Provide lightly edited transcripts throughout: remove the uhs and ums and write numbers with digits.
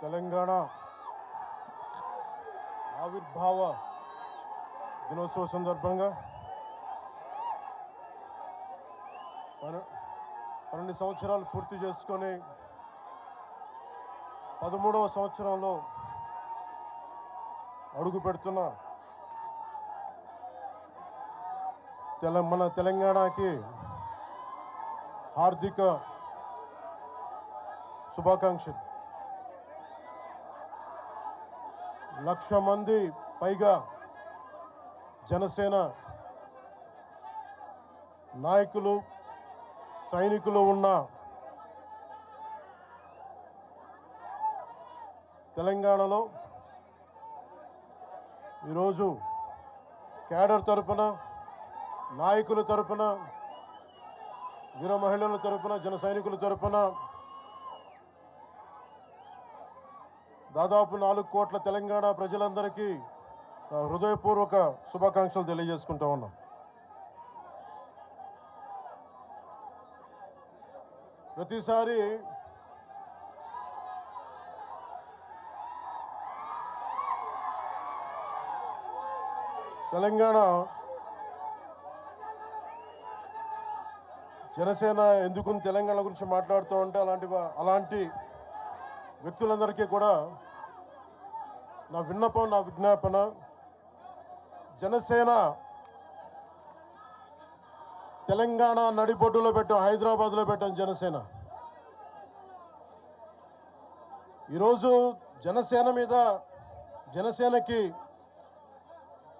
తెలంగాణ ఆవిర్భావ దినోత్సవ సందర్భంగా 12 సంవత్సరాలు పూర్తి చేసుకొని 13వ సంవత్సరంలో అడుగు పెడుతున్న మన తెలంగాణకి హార్దిక శుభాకాంక్షలు. 1,00,000 మంది పైగా జనసేన నాయకులు సైనికులు ఉన్న తెలంగాణలో ఈరోజు క్యాడర్ తరపున, నాయకుల తరపున, వీర మహిళల తరపున, జన సైనికుల తరపున దాదాపు 4 కోట్ల తెలంగాణ ప్రజలందరికీ హృదయపూర్వక శుభాకాంక్షలు తెలియజేసుకుంటా ఉన్నాం. ప్రతిసారి తెలంగాణ జనసేన ఎందుకు తెలంగాణ గురించి మాట్లాడుతూ ఉంటే అలాంటి వ్యక్తులందరికీ కూడా నా విన్నపం, నా విజ్ఞాపన, జనసేన తెలంగాణ నడిబొడ్డులో పెట్టాం, హైదరాబాద్లో పెట్టాం జనసేన. ఈరోజు జనసేనకి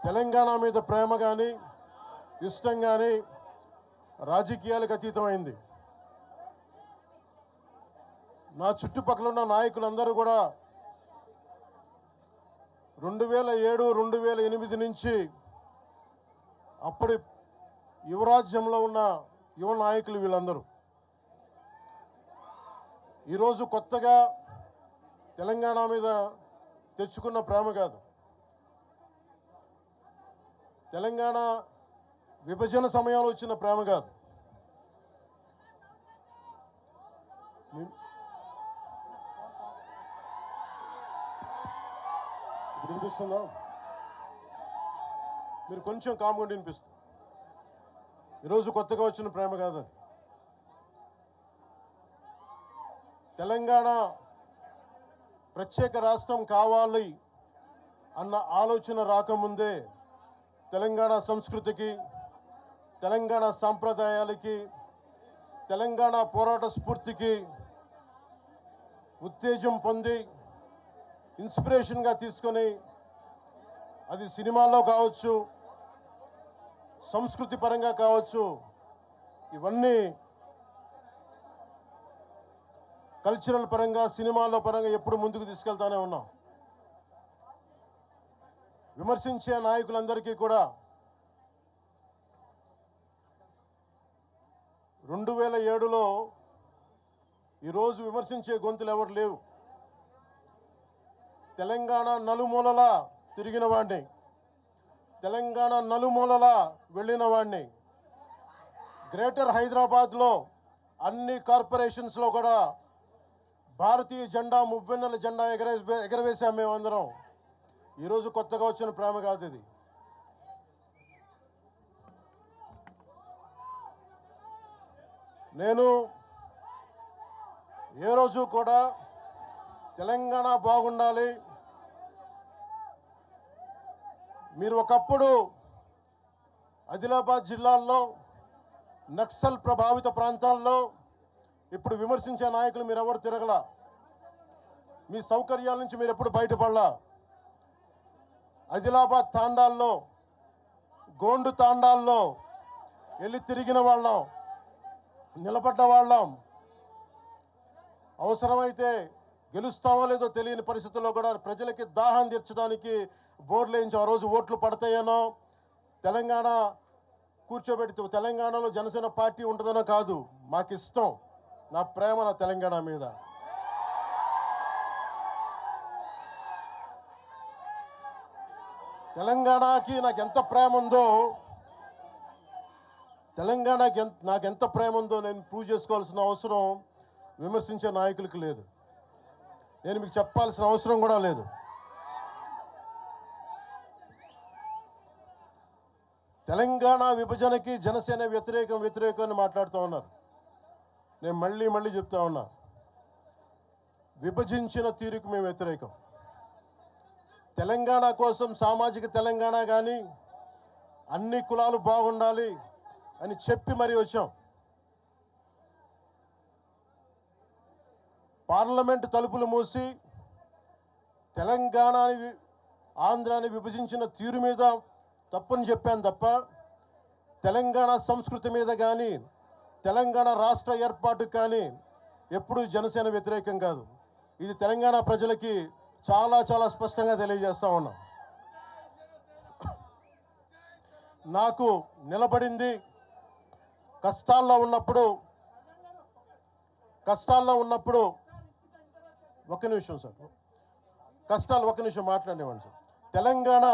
తెలంగాణ మీద ప్రేమ కానీ, ఇష్టం కానీ రాజకీయాలకు అతీతమైంది. నా చుట్టుపక్కల ఉన్న నాయకులందరూ కూడా 2007, 2008 నుంచి అప్పటి యువరాజ్యంలో ఉన్న యువ నాయకులు వీళ్ళందరూ ఈరోజు కొత్తగా తెలంగాణ మీద తెచ్చుకున్న ప్రేమ కాదు. తెలంగాణ విభజన సమయంలో వచ్చిన ప్రేమ కాదు. వినిపిస్తుందా? మీరు కొంచెం కామ్గా వినిపిస్తుంది. ఈరోజు కొత్తగా వచ్చిన ప్రేమ కాదు. తెలంగాణ ప్రత్యేక రాష్ట్రం కావాలి అన్న ఆలోచన రాకముందే తెలంగాణ సంస్కృతికి, తెలంగాణ సాంప్రదాయాలకి, తెలంగాణ పోరాట స్ఫూర్తికి ఉత్తేజం పొంది ఇన్స్పిరేషన్గా తీసుకొని, అది సినిమాల్లో కావచ్చు, సంస్కృతి పరంగా కావచ్చు, ఇవన్నీ కల్చరల్ పరంగా, సినిమాల్లో పరంగా ఎప్పుడు ముందుకు తీసుకెళ్తానే ఉన్నాం. విమర్శించే నాయకులందరికీ కూడా 2007లో ఈరోజు విమర్శించే గొంతులు ఎవరు లేవు. తెలంగాణ నలుమూలలా తిరిగిన వాడిని, తెలంగాణ నలుమూలలా వెళ్ళిన వాడిని, గ్రేటర్ హైదరాబాద్లో అన్ని కార్పొరేషన్స్లో కూడా భారతీయ జెండా, మువ్వెన్నెల జెండా ఎగరవేశాం మేమందరం. ఈరోజు కొత్తగా వచ్చిన ప్రేమ కాదు ఇది. నేను ఏ రోజు కూడా తెలంగాణ బాగుండాలి, మీరు ఒకప్పుడు ఆదిలాబాద్ జిల్లాల్లో నక్సల్ ప్రభావిత ప్రాంతాల్లో ఇప్పుడు విమర్శించే నాయకులు మీరు ఎవరు తిరగలా. మీ సౌకర్యాల నుంచి మీరు ఎప్పుడు బయటపడలా. ఆదిలాబాద్ తాండాల్లో, గోండు తాండాల్లో వెళ్ళి తిరిగిన వాళ్ళం, నిలబడ్డ వాళ్ళం. అవసరమైతే గెలుస్తామో లేదో తెలియని పరిస్థితుల్లో కూడా ప్రజలకి దాహం తీర్చడానికి బోర్లు వేయించి ఆ రోజు ఓట్లు పడతాయనో, తెలంగాణ కూర్చోబెడితే తెలంగాణలో జనసేన పార్టీ ఉంటుందనో కాదు. మాకు ఇష్టం, నా ప్రేమ నా తెలంగాణ మీద. తెలంగాణకి నాకు ఎంత ప్రేమ ఉందో, తెలంగాణకి నాకెంత ప్రేమ ఉందో నేను ప్రూవ్ చేసుకోవాల్సిన అవసరం విమర్శించే నాయకులకు లేదు. నేను మీకు చెప్పాల్సిన అవసరం కూడా లేదు. తెలంగాణ విభజనకి జనసేన వ్యతిరేకం అని మాట్లాడుతూ ఉన్నారు. నేను మళ్ళీ చెప్తా ఉన్నా, విభజించిన తీరుకు మేము వ్యతిరేకం. తెలంగాణ కోసం సామాజిక తెలంగాణ కానీ అన్ని కులాలు బాగుండాలి అని చెప్పి మరీ వచ్చాం. పార్లమెంటు తలుపులు మూసి తెలంగాణని ఆంధ్రాని విభజించిన తీరు మీద తప్పని చెప్పాను తప్ప తెలంగాణ సంస్కృతి మీద కానీ తెలంగాణ రాష్ట్ర ఏర్పాటు కానీ ఎప్పుడూ జనసేన వ్యతిరేకం కాదు. ఇది తెలంగాణ ప్రజలకి చాలా స్పష్టంగా తెలియజేస్తా ఉన్నాం. నాకు నిలబడింది కష్టాల్లో ఉన్నప్పుడు ఒక్క నిమిషం సార్, ఒక్క నిమిషం మాట్లాడేవాడిని సార్. తెలంగాణ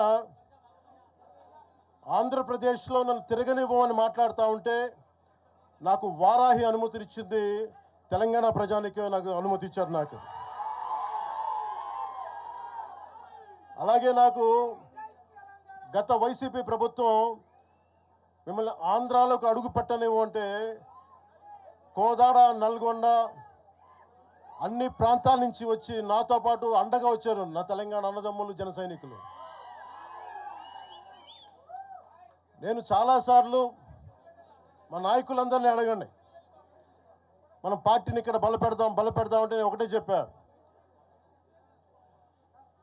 ఆంధ్రప్రదేశ్లో నన్ను తిరగనివ్వమని మాట్లాడుతూ ఉంటే నాకు వారాహి అనుమతినిచ్చింది తెలంగాణ ప్రజానికి, నాకు అనుమతి ఇచ్చారు. నాకు అలాగే నాకు గత వైసీపీ ప్రభుత్వం మిమ్మల్ని ఆంధ్రాలోకి అడుగు పెట్టనివ్వు అంటే కోదాడ, నల్గొండ అన్ని ప్రాంతాల నుంచి వచ్చి నాతో పాటు అండగా వచ్చారు నా తెలంగాణ అన్నదమ్ములు, జన సైనికులు. నేను చాలాసార్లు మా నాయకులందరినీ అడగండి, మనం పార్టీని ఇక్కడ బలపెడదాం అంటే నేను ఒకటే చెప్పా,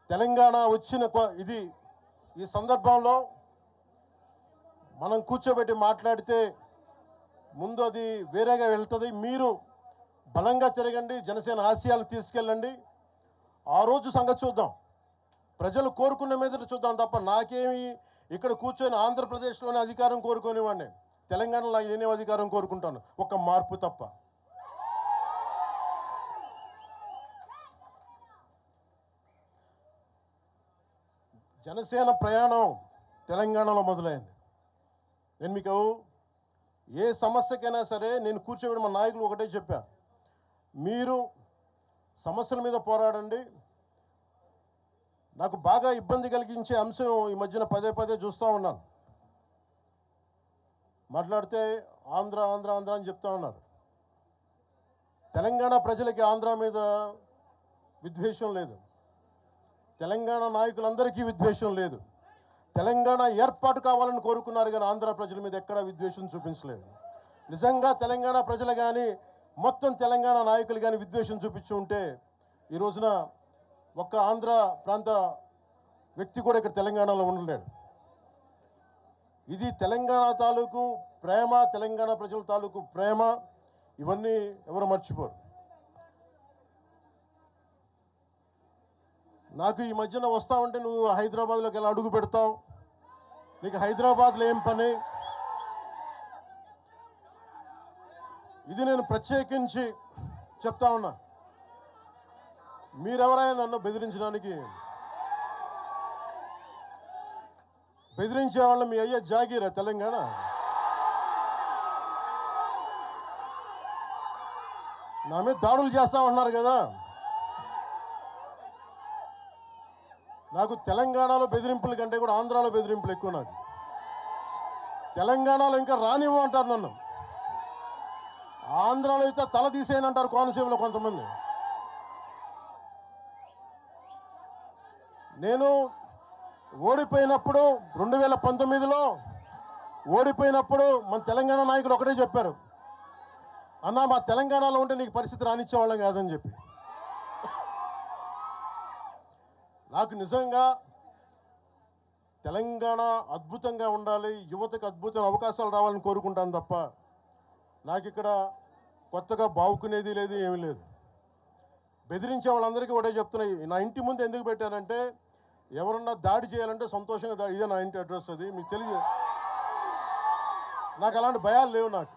తెలంగాణ వచ్చిన ఈ సందర్భంలో మనం కూర్చోబెట్టి మాట్లాడితే ముందు అది వేరేగా వెళ్తుంది. మీరు బలంగా తిరగండి, జనసేన ఆశయాలు తీసుకెళ్ళండి, ఆ రోజు సంగతి చూద్దాం, ప్రజలు కోరుకున్న మీద చూద్దాం తప్ప నాకేమి ఇక్కడ కూర్చొని ఆంధ్రప్రదేశ్లోనే అధికారం కోరుకోనివ్వండి, తెలంగాణలో నేనే అధికారం కోరుకుంటాను, ఒక మార్పు తప్ప. జనసేన ప్రయాణం తెలంగాణలో మొదలైంది. నేను మీకు ఏ సమస్యకైనా సరే నేను కూర్చోబెట్టి మా నాయకులు ఒకటే చెప్పా, మీరు సమస్యల మీద పోరాడండి. నాకు బాగా ఇబ్బంది కలిగించే అంశం ఈ మధ్యన పదే చూస్తూ ఉన్నాను, మాట్లాడితే ఆంధ్ర అని చెప్తా ఉన్నారు. తెలంగాణ ప్రజలకి ఆంధ్ర మీద విద్వేషం లేదు, తెలంగాణ నాయకులందరికీ విద్వేషం లేదు. తెలంగాణ ఏర్పాటు కావాలని కోరుకున్నారు కానీ ఆంధ్ర ప్రజల మీద ఎక్కడా విద్వేషం చూపించలేదు. నిజంగా తెలంగాణ ప్రజలు కానీ మొత్తం తెలంగాణ నాయకులు కానీ విద్వేషం చూపించి ఉంటే ఈ రోజున ఒక్క ఆంధ్ర ప్రాంత వ్యక్తి కూడా ఇక్కడ తెలంగాణలో ఉండలేడు. ఇది తెలంగాణ తాలూకు ప్రేమ, తెలంగాణ ప్రజల తాలూకు ప్రేమ, ఇవన్నీ ఎవరు మర్చిపోరు. నాకు ఈ మధ్యన వస్తా ఉంటే నువ్వు హైదరాబాద్లోకి ఎలా అడుగు పెడతావు, నీకు హైదరాబాద్లో ఏం పని, ఇది నేను ప్రత్యేకించి చెప్తా ఉన్నా. మీరెవరైనా నన్ను బెదిరించే వాళ్ళు మీ అయ్యే జాగీరా తెలంగాణ? నా మీద దాడులు చేస్తా ఉన్నారు కదా. నాకు తెలంగాణలో బెదిరింపుల కంటే కూడా ఆంధ్రాలో బెదిరింపులు ఎక్కువ. నాకు తెలంగాణలో ఇంకా రానివ్వు అంటారు నన్ను, ఆంధ్రాలో అయితే తల తీసేయనంటారు కోనసీమలో కొంతమంది. నేను ఓడిపోయినప్పుడు 2019లో ఓడిపోయినప్పుడు మన తెలంగాణ నాయకులు ఒకటే చెప్పారు, అన్నా మా తెలంగాణలో ఉంటే నీకు పరిస్థితి రానిచ్చేవాళ్ళం కాదని చెప్పి. నాకు నిజంగా తెలంగాణ అద్భుతంగా ఉండాలి, యువతకు అద్భుతమైన అవకాశాలు రావాలని కోరుకుంటాను తప్ప నాకు ఇక్కడ కొత్తగా బావుకునేది లేదు, ఏమీ లేదు. బెదిరించే వాళ్ళందరికీ ఒకటే చెప్తున్నాయి, నా ఇంటి ముందు ఎందుకు పెట్టానంటే ఎవరన్నా దాడి చేయాలంటే సంతోషంగా ఇదే నా ఇంటి అడ్రస్, అది మీకు తెలియదు. నాకు అలాంటి భయాలు లేవు. నాకు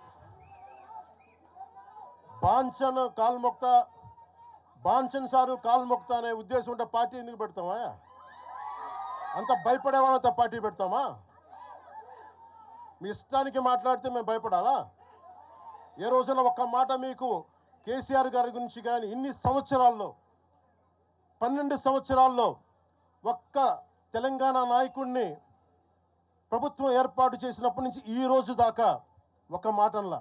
బాంచన్ సారు కాల్మొక్త అనే ఉద్దేశం ఉంటే పార్టీ ఎందుకు పెడతామా? అంత భయపడేవాళ్ళంత పార్టీ పెడతామా? మీ ఇష్టానికి మాట్లాడితే మేము భయపడాలా? ఏ రోజున ఒక్క మాట మీకు కేసీఆర్ గారి గురించి కానీ ఇన్ని సంవత్సరాల్లో 12 సంవత్సరాల్లో ఒక్క తెలంగాణ నాయకుడిని ప్రభుత్వం ఏర్పాటు చేసినప్పటి నుంచి ఈ రోజు దాకా ఒక మాటంలా.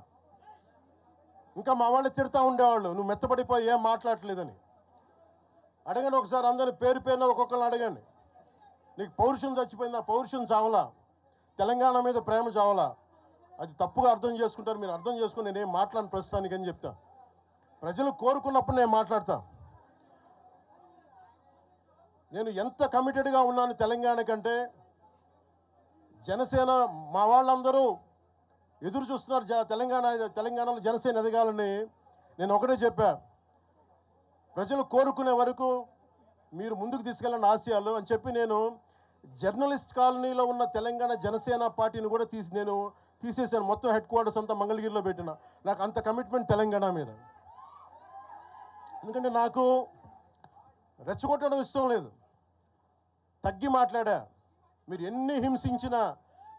ఇంకా మా వాళ్ళు తిడతా ఉండేవాళ్ళు, నువ్వు మెత్తబడిపోయి ఏం మాట్లాడట్లేదని. అడగండి ఒకసారి, అందరిని పేరు పేరున ఒక్కొక్కరిని అడగండి. నీకు పౌరుషం చచ్చిపోయిందా? పౌరుషం చావలా, తెలంగాణ మీద ప్రేమ చావలా. అది తప్పుగా అర్థం చేసుకుంటారు. మీరు అర్థం చేసుకుని నేనేం మాట్లాడిన ప్రస్తుతానికి అని చెప్తా. ప్రజలు కోరుకున్నప్పుడు నేను మాట్లాడతా. నేను ఎంత కమిటెడ్గా ఉన్నాను తెలంగాణ కంటే, జనసేన మా వాళ్ళందరూ ఎదురు చూస్తున్నారు తెలంగాణలో జనసేన ఎదగాలని. నేను ఒకటే చెప్పా, ప్రజలు కోరుకునే వరకు మీరు ముందుకు తీసుకెళ్ళిన ఆశయాలు అని చెప్పి నేను జర్నలిస్ట్ కాలనీలో ఉన్న తెలంగాణ జనసేన పార్టీని కూడా తీసేశాను. మొత్తం హెడ్ క్వార్టర్స్ అంతా మంగళగిరిలో పెట్టిన. నాకు అంత కమిట్మెంట్ తెలంగాణ మీద. ఎందుకంటే నాకు రెచ్చగొట్టడం ఇష్టం లేదు. తగ్గి మాట్లాడా. మీరు ఎన్ని హింసించినా,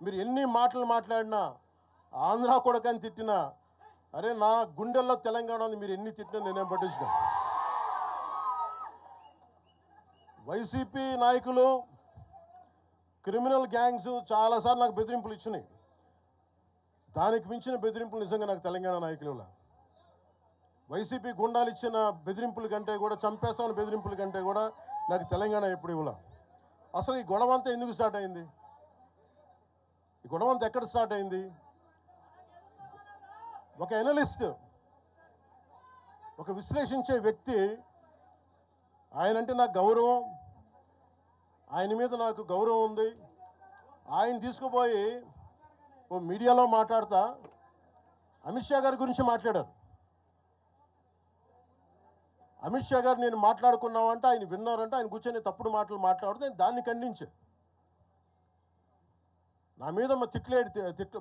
మీరు ఎన్ని మాటలు మాట్లాడినా, ఆంధ్ర కొడకని తిట్టినా, అరే నా గుండెల్లో తెలంగాణ ఉంది, మీరు ఎన్ని తిట్టినా నేనేం పట్టించుకో. వైసీపీ నాయకులు, క్రిమినల్ గ్యాంగ్స్ చాలాసార్లు నాకు బెదిరింపులు ఇచ్చినాయి. దానికి మించిన బెదిరింపులు నిజంగా నాకు తెలంగాణ నాయకుల వైసీపీ గుండాలు ఇచ్చిన బెదిరింపుల కంటే కూడా, చంపేస్తామని బెదిరింపుల కంటే కూడా నాకు తెలంగాణ ఎప్పుడు ఇవ్వాల. అసలు ఈ గొడవ అంతా ఎందుకు స్టార్ట్ అయింది? ఈ గొడవ అంతా ఎక్కడ స్టార్ట్ అయింది? ఒక ఎనలిస్ట్, ఒక విశ్లేషించే వ్యక్తి, ఆయనంటే నాకు గౌరవం, ఆయన మీద నాకు గౌరవం ఉంది. ఆయన తీసుకుపోయి ఓ మీడియాలో మాట్లాడతా అమిత్ షా గారి గురించి మాట్లాడారు. అమిత్ షా గారు నేను మాట్లాడుకున్నామంటే, ఆయన విన్నారంటే, ఆయన కూర్చొని తప్పుడు మాటలు మాట్లాడితే దాన్ని ఖండించే. నా మీద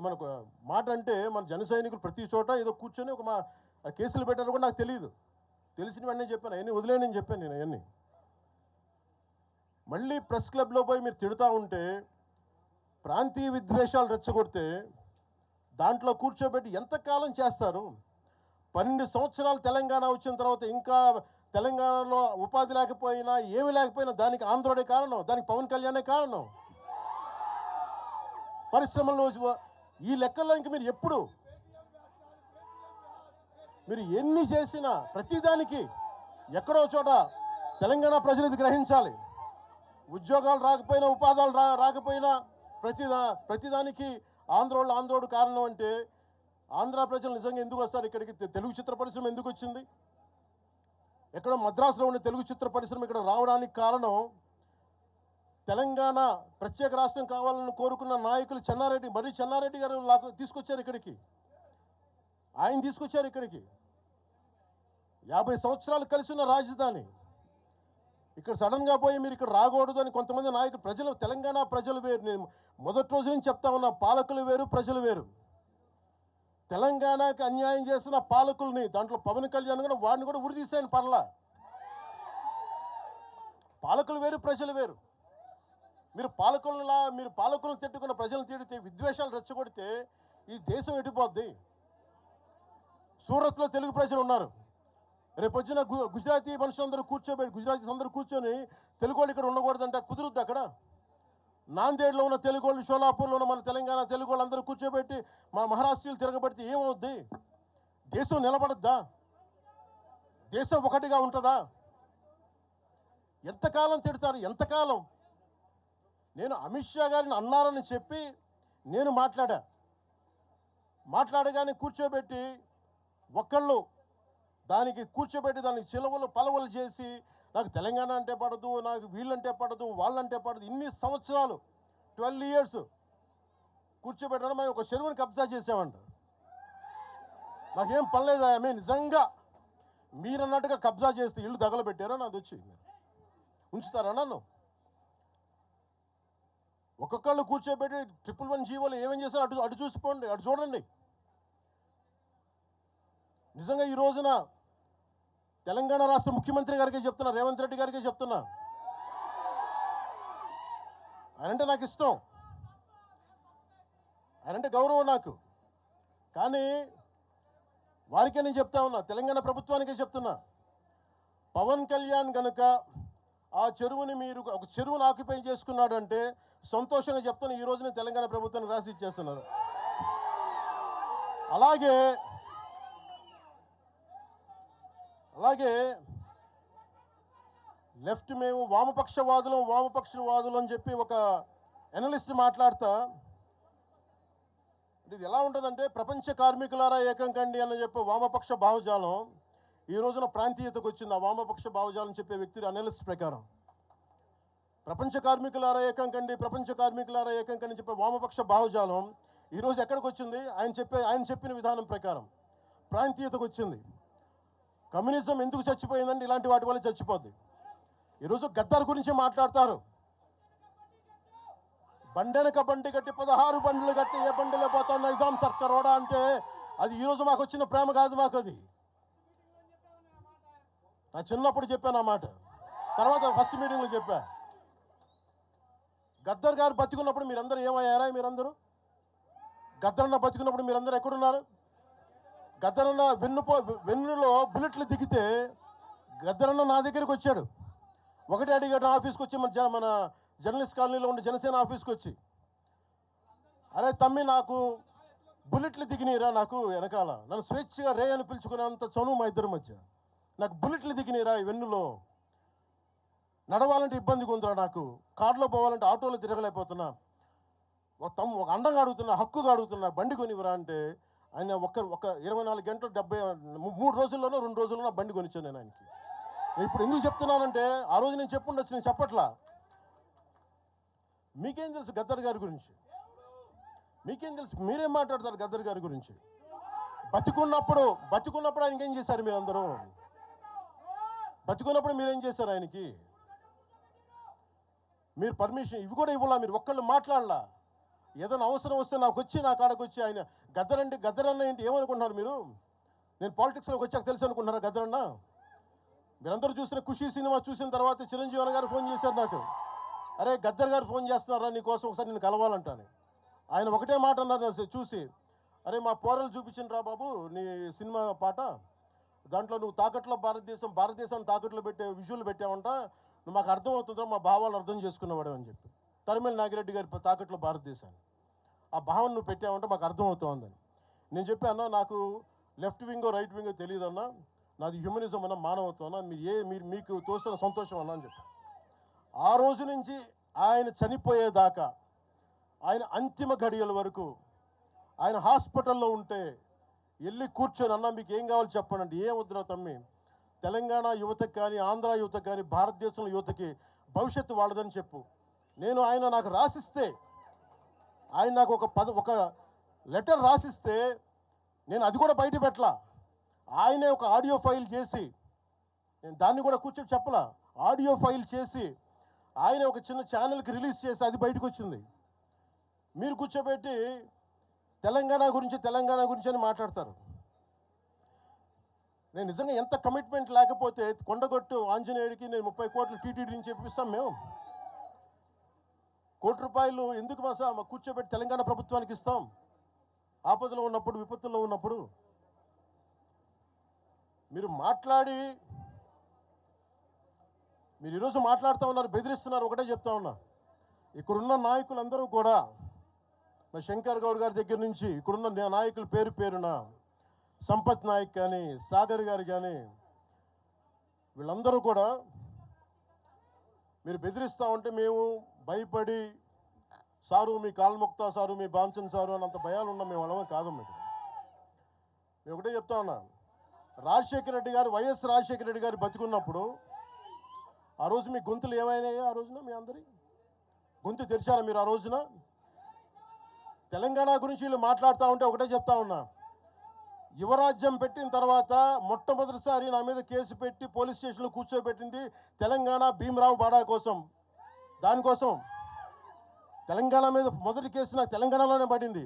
మనకు మాట అంటే, మన జన సైనికులు ప్రతి చోట ఏదో కూర్చొని కేసులు పెట్టారు కూడా నాకు తెలియదు. తెలిసిన వెంటనే చెప్పాను, అవన్నీ వదిలేనని చెప్పాను నేను. అవన్నీ మళ్ళీ ప్రెస్ క్లబ్లో పోయి మీరు తిడుతూ ఉంటే, ప్రాంతీయ విద్వేషాలు రెచ్చగొడితే దాంట్లో కూర్చోబెట్టి ఎంతకాలం చేస్తారు? 12 సంవత్సరాలు తెలంగాణ వచ్చిన తర్వాత ఇంకా తెలంగాణలో ఉపాధి లేకపోయినా, ఏమి లేకపోయినా దానికి ఆంధ్రుడే కారణం, దానికి పవన్ కళ్యాణే కారణం. పరిశ్రమల్లో ఈ లెక్కల్లో ఇంక మీరు ఎన్ని చేసినా ప్రతిదానికి ఎక్కడో చోట తెలంగాణ ప్రజలు ఇది గ్రహించాలి. ఉద్యోగాలు రాకపోయినా, ఉపాధాలు రాకపోయినా ప్రతిదానికి ఆంధ్రోడు కారణం అంటే, ఆంధ్ర ప్రజలు నిజంగా ఎందుకు వస్తారు ఇక్కడికి? తెలుగు చిత్ర పరిశ్రమ ఎందుకు వచ్చింది? ఎక్కడో మద్రాసులో ఉన్న తెలుగు చిత్ర పరిశ్రమ ఇక్కడ రావడానికి కారణం, తెలంగాణ ప్రత్యేక రాష్ట్రం కావాలని కోరుకున్న నాయకులు చెన్నారెడ్డి గారు తీసుకొచ్చారు ఇక్కడికి. ఆయన తీసుకొచ్చారు ఇక్కడికి. 50 సంవత్సరాలు కలిసి ఉన్న రాజధాని ఇక్కడ సడన్గా పోయి మీరు ఇక్కడ రాకూడదు అని కొంతమంది నాయకులు, తెలంగాణ ప్రజలు వేరు. నేను మొదటి రోజు నుంచి చెప్తా ఉన్నా, పాలకులు వేరు, ప్రజలు వేరు. తెలంగాణకి అన్యాయం చేసిన పాలకుల్ని, దాంట్లో పవన్ కళ్యాణ్ కూడా, వాడిని కూడా ఉరిదీసాయని పర్లా. పాలకులు వేరు, ప్రజలు వేరు. మీరు పాలకులను తిట్టుకున్న ప్రజలను తిడితే, విద్వేషాలు రెచ్చగొడితే ఈ దేశం ఎటుపోద్ది? సూరత్లో తెలుగు ప్రజలు ఉన్నారు. రేపు వచ్చిన గుజరాతీ మనుషులందరూ గుజరాతీస్ అందరూ కూర్చొని తెలుగు వాళ్ళు ఇక్కడ ఉండకూడదంటే కుదురుద్ది అక్కడ? నాందేడ్లో ఉన్న తెలుగు వాళ్ళు, షోలాపూర్లో ఉన్న మన తెలంగాణ తెలుగు వాళ్ళు అందరూ కూర్చోబెట్టి మా మహారాష్ట్రీయులు తిరగబెడితే ఏమవుద్ది? దేశం నిలబడద్దా? దేశం ఒకటిగా ఉంటుందా? ఎంతకాలం తిడతారు? ఎంతకాలం? నేను అమిత్ షా గారిని అన్నారని చెప్పి నేను మాట్లాడగానే కూర్చోబెట్టి ఒక్కళ్ళు దానికి చిలవలు పలవలు చేసి, నాకు తెలంగాణ అంటే పడదు, నాకు వీళ్ళంటే పడదు, వాళ్ళంటే పడదు, ఇన్ని సంవత్సరాలు 12 years కూర్చోబెట్టడం, మేము ఒక చెరువుని కబ్జా చేసామంట. నాకేం పనిలేదా? నిజంగా మీరన్నట్టుగా కబ్జా చేస్తే ఇల్లు తగలబెట్టారా? నాది వచ్చి ఉంచుతారా నన్ను? ఒక్కొక్కళ్ళు కూర్చోబెట్టి 111 జీవోలు ఏమేం చేశారు అటు చూసిపోండి, అటు చూడండి. నిజంగా ఈ రోజున తెలంగాణ రాష్ట్ర ముఖ్యమంత్రి గారికి చెప్తున్నా, రేవంత్ రెడ్డి గారికి చెప్తున్నా, ఆయనంటే నాకు ఇష్టం, ఆయనంటే గౌరవం నాకు. కానీ వారికే నేను చెప్తా ఉన్నా, తెలంగాణ ప్రభుత్వానికే చెప్తున్నా, పవన్ కళ్యాణ్ కనుక ఆ చెరువుని మీరు ఒక చెరువును ఆక్యుపై చేసుకున్నాడంటే సంతోషంగా చెప్తాను, ఈ రోజున తెలంగాణ ప్రభుత్వానికి రాసి ఇచ్చేస్తున్నారు. అలాగే అలాగే లెఫ్ట్ మేము వామపక్షవాదులు అని చెప్పి ఒక ఎనలిస్ట్ మాట్లాడతా, ఇది ఎలా ఉంటుందంటే ప్రపంచ కార్మికులారా ఏకం కండి అని చెప్పే వామపక్ష భావజాలం ఈ రోజున ప్రాంతీయతకు వచ్చింది. ఆ వామపక్ష భావజాలం చెప్పే వ్యక్తి అనలిస్ట్ ప్రకారం ప్రపంచ కార్మికులారా ఏకం కండి చెప్పే వామపక్ష భావజాలం ఈరోజు ఎక్కడికి వచ్చింది? ఆయన చెప్పిన విధానం ప్రకారం ప్రాంతీయతకు వచ్చింది. కమ్యూనిజం ఎందుకు చచ్చిపోయిందంటే ఇలాంటి వాటి వల్ల చచ్చిపోద్ది. ఈరోజు గద్దర్ గురించి మాట్లాడతారు. బండెనక బండి కట్టి 16 బండ్లు కట్టి ఏ బండిలో పోతాం నిజాం సర్కార్ ఓడా అంటే అది ఈరోజు మాకు వచ్చిన ప్రేమ కాదు. మాకు అది నా చిన్నప్పుడు చెప్పాను ఆ మాట, తర్వాత ఫస్ట్ మీటింగ్లో చెప్పా. గద్దర్ గారు బతికున్నప్పుడు మీరందరూ ఏమయ్యారా? గద్దరన్న బతికున్నప్పుడు మీరందరూ ఎక్కడున్నారు? గద్దరన్న వెన్నులో బుల్లెట్లు దిగితే గద్దరన్న నా దగ్గరికి వచ్చాడు. ఒకటి అడిగాడు ఆఫీస్కి వచ్చి, మన జర్నలిస్ట్ కాలనీలో ఉండే జనసేన ఆఫీస్కి వచ్చి, అరే తమ్మి నాకు బుల్లెట్లు దిగినీరా, నాకు వెనకాల నన్ను స్వేచ్ఛగా రే అని పిలుచుకునేంత చనువు మా ఇద్దరి మధ్య, నాకు బుల్లెట్లు దిగినీరా ఈ వెన్నులో, నడవాలంటే ఇబ్బందిగా ఉందిరా, నాకు కార్లో పోవాలంటే ఆటోలో తిరగలేకపోతున్నా, ఒక అండంగా అడుగుతున్నా, హక్కుగా అడుగుతున్నా, బండి కొనివరా అంటే ఆయన ఒక 24 గంటలు 3 రోజుల్లోనో 2 రోజుల్లోనో బండి కొనిచ్చాను నేను ఆయనకి. ఇప్పుడు ఎందుకు చెప్తున్నానంటే ఆ రోజు నేను చెప్పుండొచ్చు, నేను చెప్పట్లా. మీకేం తెలుసు గద్దర్ గారి గురించి? మీకేం తెలుసు? మీరేం మాట్లాడతారు గద్దర్ గారి గురించి? బతికున్నప్పుడు ఆయనకి ఏం చేశారు? మీరందరూ బతికున్నప్పుడు మీరేం చేశారు ఆయనకి? మీరు పర్మిషన్ ఇవి కూడా ఇవ్వాలా? మీరు ఒక్కళ్ళు మాట్లాడలా? ఏదైనా అవసరం వస్తే నా కాడకు వచ్చి ఆయన గద్దరన్న ఏంటి ఏమనుకుంటున్నారు మీరు? నేను పాలిటిక్స్లోకి వచ్చాక తెలుసు అనుకుంటున్నారా గద్దరన్న? మీరందరూ చూసిన ఖుషీ సినిమా చూసిన తర్వాత చిరంజీవి గారు ఫోన్ చేశారు నాకు, అరే గద్దర్ గారు ఫోన్ చేస్తున్నారా నీకోసం, ఒకసారి నేను కలవాలంటాను. ఆయన ఒకటే మాట అన్నారు చూసి, అరే మా పోరలు చూపించిండ్రా బాబు నీ సినిమా పాట, దాంట్లో నువ్వు భారతదేశాన్ని తాకట్లో పెట్టే విజువల్ పెట్టావంట, నువ్వు మాకు అర్థమవుతుందా, మా భావాలు అర్థం చేసుకున్నవాడు అని చెప్పి. తరిమేల నాగిరెడ్డి గారి తాకట్లో భారతదేశాన్ని ఆ భావన నువ్వు పెట్టావంటే మాకు అర్థమవుతుందని నేను చెప్పాను. నాకు లెఫ్ట్ వింగో రైట్ వింగో తెలియదు అన్నా, నాది హ్యూమనిజం అన్న, మానవత్వం అన్న, మీరు మీకు తోస్తున్న సంతోషం అన్నా అని చెప్పి. ఆ రోజు నుంచి ఆయన చనిపోయేదాకా, ఆయన అంతిమ ఘడియల వరకు ఆయన హాస్పిటల్లో ఉంటే వెళ్ళి కూర్చొని, అన్నా మీకు ఏం కావాలో చెప్పండి, ఏం వద్దురా తమ్మి, తెలంగాణ యువతకి కానీ ఆంధ్ర యువతకి కానీ భారతదేశంలో యువతకి భవిష్యత్తు వాళ్ళదని చెప్పు. ఆయన నాకు రాసిస్తే, ఆయన నాకు ఒక లెటర్ రాసిస్తే నేను అది కూడా బయట పెట్టలా. ఆయనే ఒక ఆడియో ఫైల్ చేసి, నేను దాన్ని కూడా కూర్చొని చెప్పలా, ఆడియో ఫైల్ చేసి ఆయన ఒక చిన్న ఛానల్కి రిలీజ్ చేసి అది బయటకు వచ్చింది. మీరు కూర్చోబెట్టి తెలంగాణ గురించి అని మాట్లాడతారు. నేను నిజంగా ఎంత కమిట్మెంట్ లేకపోతే కొండగొట్టు ఆంజనేయుడికి నేను 30 కోట్లు టీటీడీ నుంచి ఇప్పిస్తాం. మేము ₹1 కోటి ఎందుకు మా కూర్చోబెట్టి తెలంగాణ ప్రభుత్వానికి ఇస్తాం? ఆపదలో ఉన్నప్పుడు, విపత్తుల్లో ఉన్నప్పుడు మీరు ఈరోజు మాట్లాడుతూ ఉన్నారు, బెదిరిస్తున్నారు. ఒకటే చెప్తా ఉన్నా, ఇక్కడున్న నాయకులందరూ కూడా, మా శంకర్ గౌడ్ గారి దగ్గర నుంచి ఇక్కడున్న నాయకులు పేరున సంపత్ నాయక్ కానీ, సాగర్ గారు కానీ, వీళ్ళందరూ కూడా మీరు బెదిరిస్తూ ఉంటే మేము భయపడి, సారు మీ కాల్ముక్తా సారు, మీ బాంచన్ సారు అని అంత భయాలు ఉన్నాం. మేము వాళ్ళమే కాదు. మేము ఒకటే చెప్తా ఉన్నా, వైఎస్ రాజశేఖర రెడ్డి గారు బతికున్నప్పుడు ఆ రోజు మీ గొంతులు ఏమైనాయో? ఆ రోజున మీ అందరి గొంతు తెరిచారా మీరు? ఆ రోజున తెలంగాణ గురించి వీళ్ళు మాట్లాడుతూ ఉంటే ఒకటే చెప్తా ఉన్నా, యువరాజ్యం పెట్టిన తర్వాత మొట్టమొదటిసారి నా మీద కేసు పెట్టి పోలీస్ స్టేషన్లో కూర్చోబెట్టింది తెలంగాణ భీమరావు బాడా కోసం. దానికోసం తెలంగాణ మీద మొదటి కేసు నాకు తెలంగాణలోనే పడింది.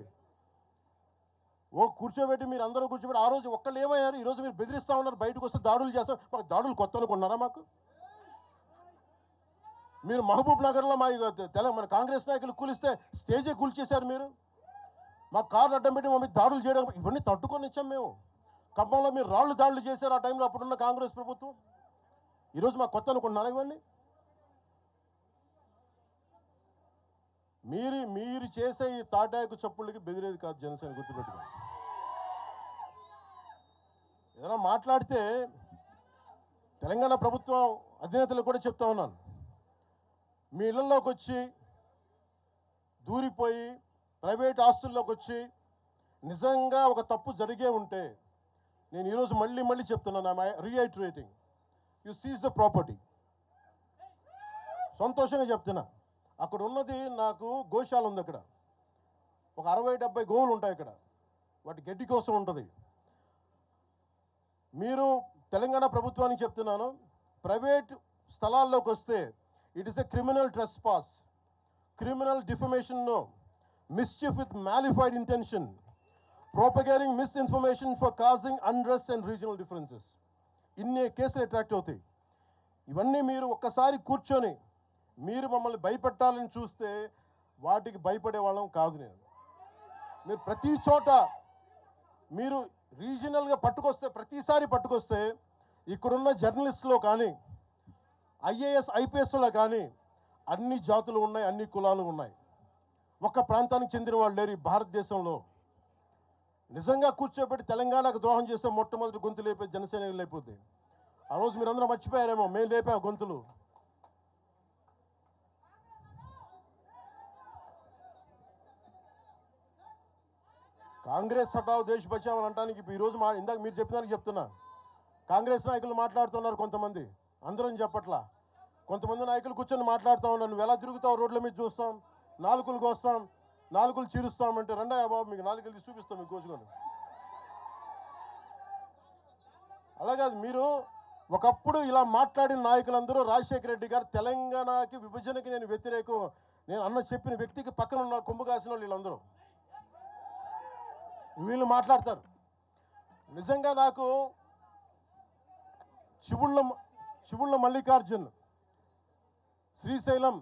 కూర్చోబెట్టి మీరు అందరూ కూర్చోబెట్టి, ఆ రోజు ఒక్కళ్ళు ఏమయ్యారు? ఈరోజు మీరు బెదిరిస్తూ ఉన్నారు, బయటకు వస్తే దాడులు చేస్తారు. మాకు దాడులు కొత్త అనుకున్నారా? మాకు మీరు మహబూబ్ నగర్లో మన కాంగ్రెస్ నాయకులు కూలిస్తే స్టేజే కూల్చేశారు మీరు. మా కార్లు అడ్డం పెట్టి మా మీద దాడులు చేయడం, ఇవన్నీ తట్టుకొని ఇచ్చాం మేము. ఖమ్మంలో మీరు దాడులు చేశారు ఆ టైంలో, అప్పుడున్న కాంగ్రెస్ ప్రభుత్వం. ఈరోజు మాకు కొత్త అనుకుంటున్నారా? ఇవన్నీ మీరు చేసే ఈ తాటాకు చప్పుళ్ళకి బెదిరేది కాదు జనసేన, గుర్తుపెట్టుకోండి. ఏదైనా మాట్లాడితే తెలంగాణ ప్రభుత్వం అధినేతలు కూడా చెప్తా ఉన్నాను, మీ ఇళ్లలోకి వచ్చి దూరిపోయి ప్రైవేట్ ఆస్తుల్లోకి వచ్చి నిజంగా ఒక తప్పు జరిగే ఉంటే, నేను ఈరోజు మళ్ళీ చెప్తున్నాను, రీఐటరేటింగ్, యు సీజ్ ద ప్రాపర్టీ. సంతోషంగా చెప్తున్నా. అక్కడ ఉన్నది నాకు గోశాల ఉంది, అక్కడ ఒక 60-70 గోవులు ఉంటాయి అక్కడ, వాటి గడ్డి కోసం ఉంటుంది. మీరు తెలంగాణ ప్రభుత్వానికి చెప్తున్నాను, ప్రైవేట్ స్థలాల్లోకి వస్తే it is a criminal trespass, criminal defamation, mischief with mala fide intention, propagating misinformation for causing unrest and regional differences. ఇన్ని కేసులు అట్రాక్ట్ అవుతాయి. ఇవన్నీ మీరు ఒక్కసారి కూర్చొని మీరు మమ్మల్ని భయపెట్టాలని చూస్తే వాటికి భయపడే వాళ్ళం కాదు. మీరు ప్రతి చోట మీరు రీజనల్గా ప్రతిసారి పట్టుకొస్తే ఇక్కడున్న జర్నలిస్టులో కానీ ఐఏఎస్ ఐపీఎస్లో కానీ అన్ని జాతులు ఉన్నాయి, అన్ని కులాలు ఉన్నాయి. ఒక్క ప్రాంతానికి చెందిన వాళ్ళు లేరు ఈ భారతదేశంలో. నిజంగా కూర్చోబెట్టి తెలంగాణకు ద్రోహం చేస్తే మొట్టమొదటి గొంతు లేపే జనసేన లేకపోతే. ఆ రోజు మీరందరూ మర్చిపోయారేమో, మేము లేపాము గొంతులు. కాంగ్రెస్ హటావ్ దేశ్ బచావ్ అనడానికి ఈరోజు ఇందాక మీరు చెప్పినానికి చెప్తున్నా. కాంగ్రెస్ నాయకులు మాట్లాడుతున్నారు కొంతమంది, అందరం చెప్పట్లా. కొంతమంది నాయకులు కూర్చొని మాట్లాడుతూ ఉన్నారు, నువ్వు ఎలా తిరుగుతావు, రోడ్ల మీద చూస్తాం, నాలుకలు కోస్తాం, నాలుకలు చీరుస్తామంటే, రండా బాబు మీకు నాలుకలు తీసి చూపిస్తాం మీకు కోసుకొని. అలాగే మీరు ఒకప్పుడు ఇలా మాట్లాడిన నాయకులందరూ రాజశేఖర రెడ్డి గారు తెలంగాణకి విభజనకి నేను వ్యతిరేకం నేను అన్న చెప్పిన వ్యక్తికి పక్కన ఉన్న కొమ్ము కాసిన వాళ్ళు వీళ్ళందరూ మాట్లాడతారు. నిజంగా నాకు శివుళ్ళ మల్లికార్జున్ శ్రీశైలం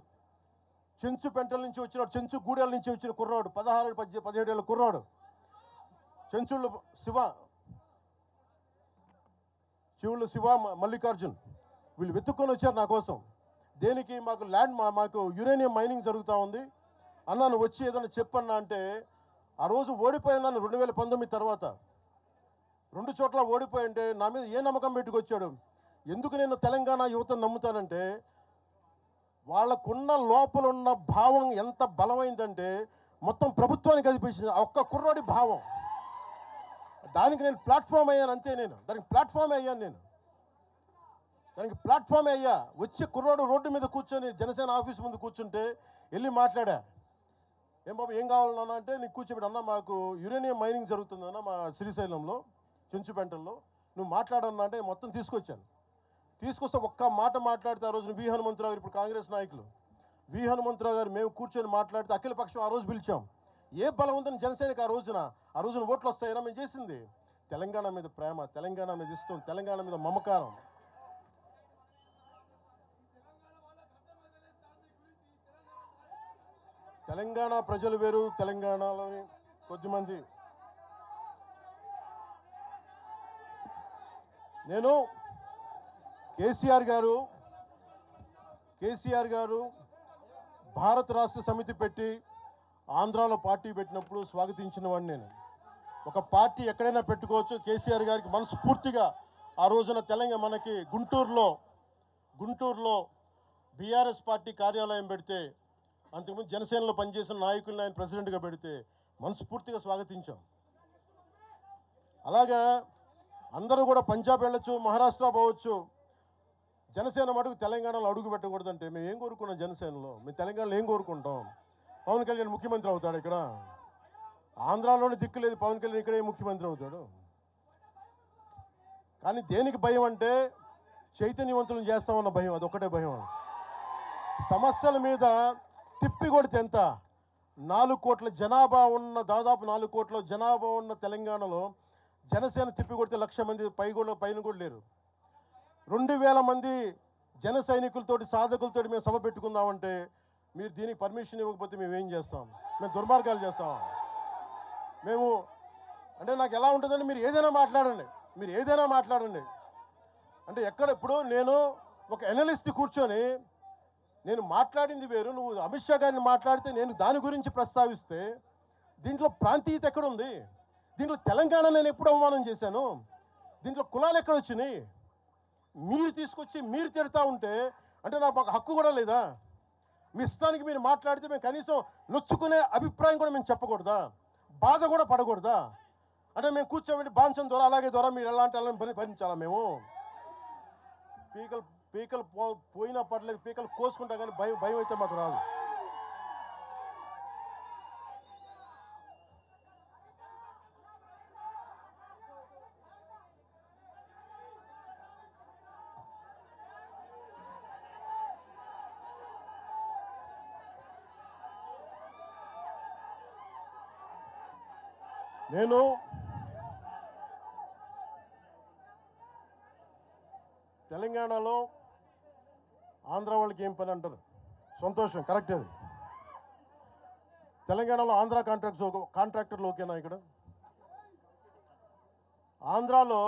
చెంచుపెంటల నుంచి వచ్చిన చెంచు గూడెల నుంచి వచ్చిన కుర్రాడు, 16-17 ఏళ్ళ కుర్రాడు, చెంచుళ్ళు శివ మల్లికార్జున్, వీళ్ళు వెతుక్కొని వచ్చారు నా కోసం. దేనికి? మాకు యురేనియం మైనింగ్ జరుగుతూ ఉంది అన్నా, నువ్వు వచ్చి ఏదైనా చెప్పన్నా అంటే, ఆ రోజు ఓడిపోయినాను 2019 తర్వాత 2 చోట్ల ఓడిపోయి అంటే నా మీద ఏ నమ్మకం పెట్టుకొచ్చాడు. ఎందుకు నేను తెలంగాణ యువతను నమ్ముతానంటే, వాళ్ళకున్న లోపల ఉన్న భావం ఎంత బలమైందంటే మొత్తం ప్రభుత్వానికి కనిపించింది ఒక్క కుర్రాడి భావం. దానికి నేను ప్లాట్ఫామ్ అయ్యాను అంతే. దానికి ప్లాట్ఫామ్ అయ్యా. వచ్చి కుర్రాడు రోడ్డు మీద కూర్చొని జనసేన ఆఫీస్ ముందు కూర్చుంటే వెళ్ళి మాట్లాడా, ఏం బాబు ఏం కావాలన్నా అంటే, నీకు కూర్చోబెట్టి అన్న మాకు యురేనియం మైనింగ్ జరుగుతుందన్న మా శ్రీశైలంలో చెంచుపెంటల్లో, నువ్వు మాట్లాడన్నా అంటే మొత్తం తీసుకొస్తే ఒక్క మాట మాట్లాడితే ఆ రోజున వి హనుమంతరావు గారు, ఇప్పుడు కాంగ్రెస్ నాయకులు వి హనుమంతరావు గారు, మేము కూర్చొని మాట్లాడితే అఖిలపక్షం ఆ రోజు పిలిచాం. ఏ బలం ఉందని జనసేనకి ఆ రోజున ఓట్లు వస్తాయన్నా మేము చేసింది తెలంగాణ మీద ప్రేమ, తెలంగాణ మీద ఇష్టం, తెలంగాణ మీద మమకారం. తెలంగాణ ప్రజలు వేరు, తెలంగాణలోని కొద్దిమంది. నేను కేసీఆర్ గారు భారత రాష్ట్ర సమితి పెట్టి ఆంధ్రాలో పార్టీ పెట్టినప్పుడు స్వాగతించిన వాడిని నేను. ఒక పార్టీ ఎక్కడైనా పెట్టుకోవచ్చు. కేసీఆర్ గారికి మనస్ఫూర్తిగా ఆ రోజున మనకి గుంటూరులో బీఆర్ఎస్ పార్టీ కార్యాలయం పెడితే, అంతకుముందు జనసేనలో పనిచేసిన నాయకులను ఆయన ప్రెసిడెంట్గా పెడితే మనస్ఫూర్తిగా స్వాగతించాం. అలాగా అందరూ కూడా పంజాబ్ వెళ్ళొచ్చు, మహారాష్ట్ర పోవచ్చు, జనసేన మటుకు తెలంగాణలో అడుగు పెట్టకూడదంటే మేము ఏం కోరుకున్నాం? జనసేనలో మేము తెలంగాణలో ఏం కోరుకుంటాం? పవన్ కళ్యాణ్ ముఖ్యమంత్రి అవుతాడు ఇక్కడ? ఆంధ్రాలోనే దిక్కు లేదు, పవన్ కళ్యాణ్ ఇక్కడే ముఖ్యమంత్రి అవుతాడు. కానీ దేనికి భయం అంటే, చైతన్యవంతులను చేస్తామన్న భయం, అదొక్కటే భయం. సమస్యల మీద తిప్పి కొడితే ఎంత? 4 కోట్ల జనాభా ఉన్న, దాదాపు 4 కోట్ల జనాభా ఉన్న తెలంగాణలో జనసేన తిప్పి కొడితే 1,00,000 మంది పైన కూడా లేరు. 2,000 మంది జన సైనికులతోటి, సాధకులతోటి మేము సభ పెట్టుకుందామంటే మీరు దీనికి పర్మిషన్ ఇవ్వకపోతే మేము ఏం చేస్తాం? మేము దుర్మార్గాలు చేస్తాం. మేము అంటే నాకు ఎలా ఉంటుందంటే, మీరు ఏదైనా మాట్లాడండి అంటే ఎక్కడ. ఇప్పుడు నేను ఒక ఎనలిస్ట్ కూర్చొని నేను మాట్లాడింది వేరు, నువ్వు అమిత్ షా గారిని మాట్లాడితే నేను దాని గురించి ప్రస్తావిస్తే దీంట్లో ప్రాంతీయత ఎక్కడుంది? దీంట్లో తెలంగాణ నేను ఎప్పుడు అవమానం చేశాను? దీంట్లో కులాలు ఎక్కడ వచ్చినాయి? మీరు తీసుకొచ్చి మీరు తిడతా ఉంటే అంటే నాకు ఒక హక్కు కూడా లేదా? మీ ఇష్టానికి మీరు మాట్లాడితే మేము కనీసం నొచ్చుకునే అభిప్రాయం కూడా మేము చెప్పకూడదా? బాధ కూడా పడకూడదా? అంటే మేము కూర్చోబెట్టి బాంచం ద్వారా అలాగే ద్వారా మీరు ఎలాంటి వాళ్ళని భరించాలా మేము? పీకలు పోయినా పర్లేదు, పీకలు కోసుకుంటా కానీ భయం అయితే మాకు రాదు. నేను తెలంగాణలో ఆంధ్ర వాళ్ళకి ఏం పని అంటారు? సంతోషం, కరెక్ట్. అది తెలంగాణలో ఆంధ్ర కాంట్రాక్టర్లు ఓకేనా? ఇక్కడ ఆంధ్రాలో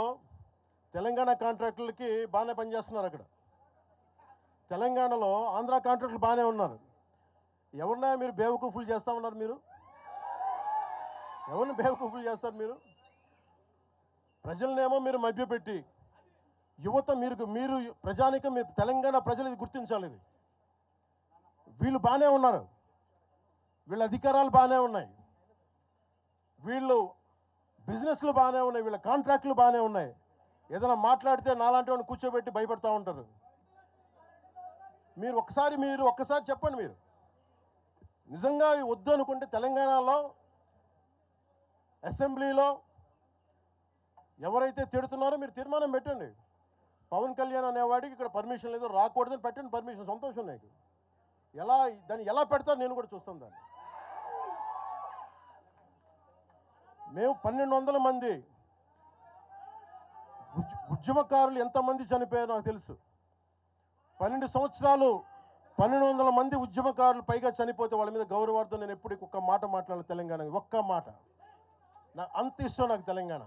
తెలంగాణ కాంట్రాక్టర్లకి బాగానే పనిచేస్తున్నారు. అక్కడ తెలంగాణలో ఆంధ్ర కాంట్రాక్టర్లు బాగానే ఉన్నారు. ఎవరినా మీరు బేవకూఫులు చేస్తా ఉన్నారు? మీరు ఎవరిని బేవకూఫులు చేస్తారు? మీరు ప్రజలనేమో మీరు మభ్యపెట్టి యువత మీరు ప్రజానికం, మీరు తెలంగాణ ప్రజలు ఇది గుర్తించాలి. ఇది వీళ్ళు బాగానే ఉన్నారు, వీళ్ళ అధికారాలు బాగానే ఉన్నాయి, వీళ్ళు బిజినెస్లు బాగానే ఉన్నాయి, వీళ్ళ కాంట్రాక్టులు బాగానే ఉన్నాయి. ఏదైనా మాట్లాడితే నాలాంటి వాడిని కూర్చోబెట్టి భయపడతా ఉంటారు. మీరు ఒక్కసారి చెప్పండి. మీరు నిజంగా వద్దు అనుకుంటే తెలంగాణలో అసెంబ్లీలో ఎవరైతే తిడుతున్నారో మీరు తీర్మానం పెట్టండి. పవన్ కళ్యాణ్ అనేవాడికి ఇక్కడ పర్మిషన్ లేదు, రాకూడదని పెట్టండి పర్మిషన్. సంతోషం నాకు. దాన్ని ఎలా పెడతారో నేను కూడా చూస్తాను. దాన్ని మేము 1200 మంది ఉద్యమకారులు ఎంతమంది చనిపోయారో నాకు తెలుసు. 12 సంవత్సరాలు 1200 మంది ఉద్యమకారులు పైగా చనిపోతే వాళ్ళ మీద గౌరవార్థం నేను ఎప్పుడు ఒక్క మాట మాట్లాడాలి తెలంగాణ, ఒక్క మాట. నాకు అంత ఇష్టం నాకు తెలంగాణ.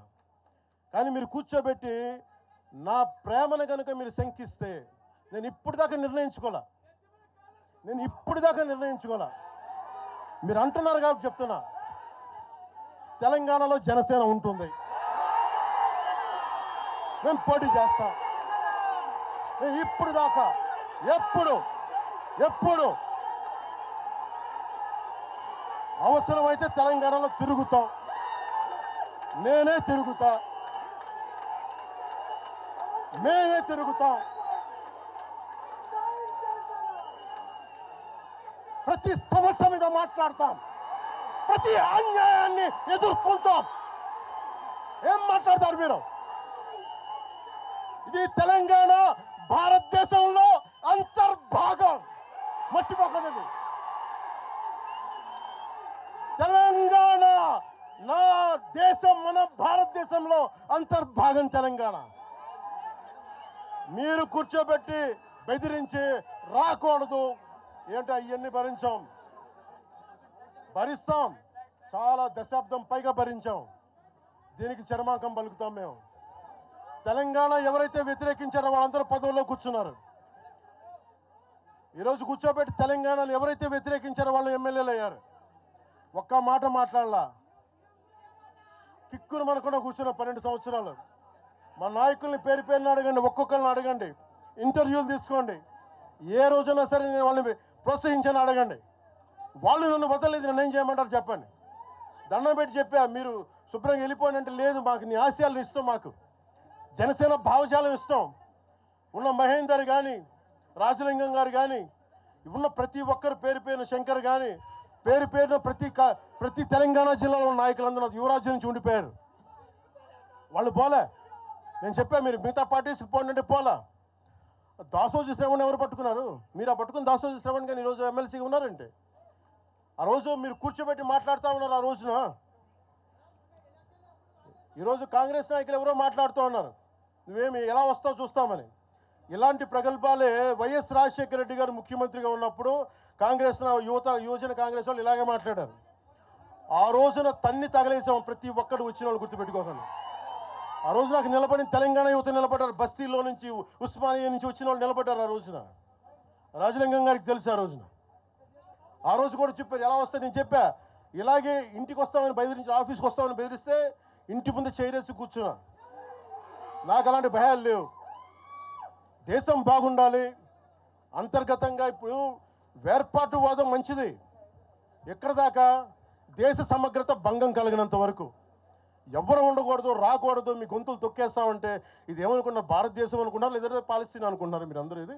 కానీ మీరు కూర్చోబెట్టి నా ప్రేమను కనుక మీరు శంకిస్తే నేను ఇప్పుడు దాకా నిర్ణయించుకోలే. మీరు అంటున్నారు కాబట్టి చెప్తున్నా, తెలంగాణలో జనసేన ఉంటుంది, మేము పోటీ చేస్తాం. మేము ఇప్పుడు దాకా ఎప్పుడు అవసరమైతే తెలంగాణలో తిరుగుతాం. నేనే తిరుగుతా, మేమే తిరుగుతాం. ప్రతి సమస్య మీద మాట్లాడతాం, ప్రతి అన్యాయాన్ని ఎదుర్కొంటాం. ఏం మాట్లాడతారు మీరు? ఇది తెలంగాణ భారతదేశంలో అంతర్భాగం, మర్చిపోకూడదు. తెలంగాణ నా దేశం, మన భారతదేశంలో అంతర్భాగం తెలంగాణ. మీరు కూర్చోబెట్టి బెదిరించి రాకూడదు. ఏంటో అవన్నీ భరిస్తాం. చాలా దశాబ్దం పైగా భరించాం. దీనికి చరమాంకం పలుకుతాం మేము. తెలంగాణ ఎవరైతే వ్యతిరేకించారో వాళ్ళందరూ పదవుల్లో కూర్చున్నారు. ఈరోజు కూర్చోబెట్టి తెలంగాణలో ఎవరైతే వ్యతిరేకించారో వాళ్ళు ఎమ్మెల్యేలు అయ్యారు. ఒక్క మాట మాట్లాడలా. కిక్కును మనకుండా కూర్చున్న 12 సంవత్సరాలు. మా నాయకుల్ని పేరుని అడగండి, ఒక్కొక్కరిని అడగండి, ఇంటర్వ్యూలు తీసుకోండి. ఏ రోజైనా సరే నేను వాళ్ళని ప్రోత్సహించని అడగండి. వాళ్ళు నన్ను వదలలేదు, నన్ను ఏం చేయమంటారు చెప్పండి. దండం పెట్టి చెప్పా, మీరు శుభ్రంగా వెళ్ళిపోండి అంటే లేదు, మాకు నీ ఆశయాలను ఇష్టం, మాకు జనసేన భావజాలం ఇష్టం. ఉన్న మహేందర్ కానీ, రాజలింగం గారు కానీ, ఉన్న ప్రతి ఒక్కరు పేరున శంకర్ కానీ, పేరున ప్రతి తెలంగాణ జిల్లాలో ఉన్న నాయకులందరూ యువరాజ్యం నుంచి ఉండిపోయారు. వాళ్ళు పోలే. నేను చెప్పా, మీరు మిగతా పార్టీస్కి పోండి అంటే పోలా. దాసోజీ శ్రవణ్ ఎవరు పట్టుకున్నారు? మీరు ఆ పట్టుకుని దాసోజీ శ్రవణ్ కానీ ఈరోజు ఎమ్మెల్సీగా ఉన్నారంటే, ఆ రోజు మీరు కూర్చోబెట్టి మాట్లాడుతూ ఉన్నారు. ఆ రోజున ఈరోజు కాంగ్రెస్ నాయకులు ఎవరో మాట్లాడుతూ ఉన్నారు, నువ్వేమి ఎలా వస్తావు చూస్తామని. ఇలాంటి ప్రగల్భాలే వైఎస్ రాజశేఖర రెడ్డి గారు ముఖ్యమంత్రిగా ఉన్నప్పుడు యువజన కాంగ్రెస్ వాళ్ళు ఇలాగే మాట్లాడారు. ఆ రోజున తన్ని తగలేసాం ప్రతి ఒక్కడు వచ్చిన వాళ్ళు, గుర్తుపెట్టుకోకండి. ఆ రోజు నాకు నిలబడిన తెలంగాణ యువత నిలబడ్డారు. బస్తీలో నుంచి, ఉస్మానియా నుంచి వచ్చిన వాళ్ళు నిలబడ్డారు. ఆ రోజున రాజలింగం గారికి తెలుసు ఆ రోజు కూడా చెప్పారు ఎలా వస్తే నేను చెప్పా ఇలాగే ఇంటికి వస్తామని బెదిరించి ఆఫీస్కి వస్తామని బెదిరిస్తే ఇంటి ముందు చైరేసి కూర్చున్నా. నాకు అలాంటి భయాలు లేవు. దేశం బాగుండాలి. అంతర్గతంగా ఇప్పుడు వేర్పాటువాదం మంచిది. ఎక్కడ దాకా దేశ సమగ్రత భంగం కలిగినంత వరకు ఎవరు ఉండకూడదు, రాకూడదు, మీ గొంతులు తొక్కేస్తామంటే ఇది ఏమనుకున్నారు? భారతదేశం అనుకున్నారు లేదా పాలస్తీనా అనుకుంటున్నారు? మీరు అందరూ ఇది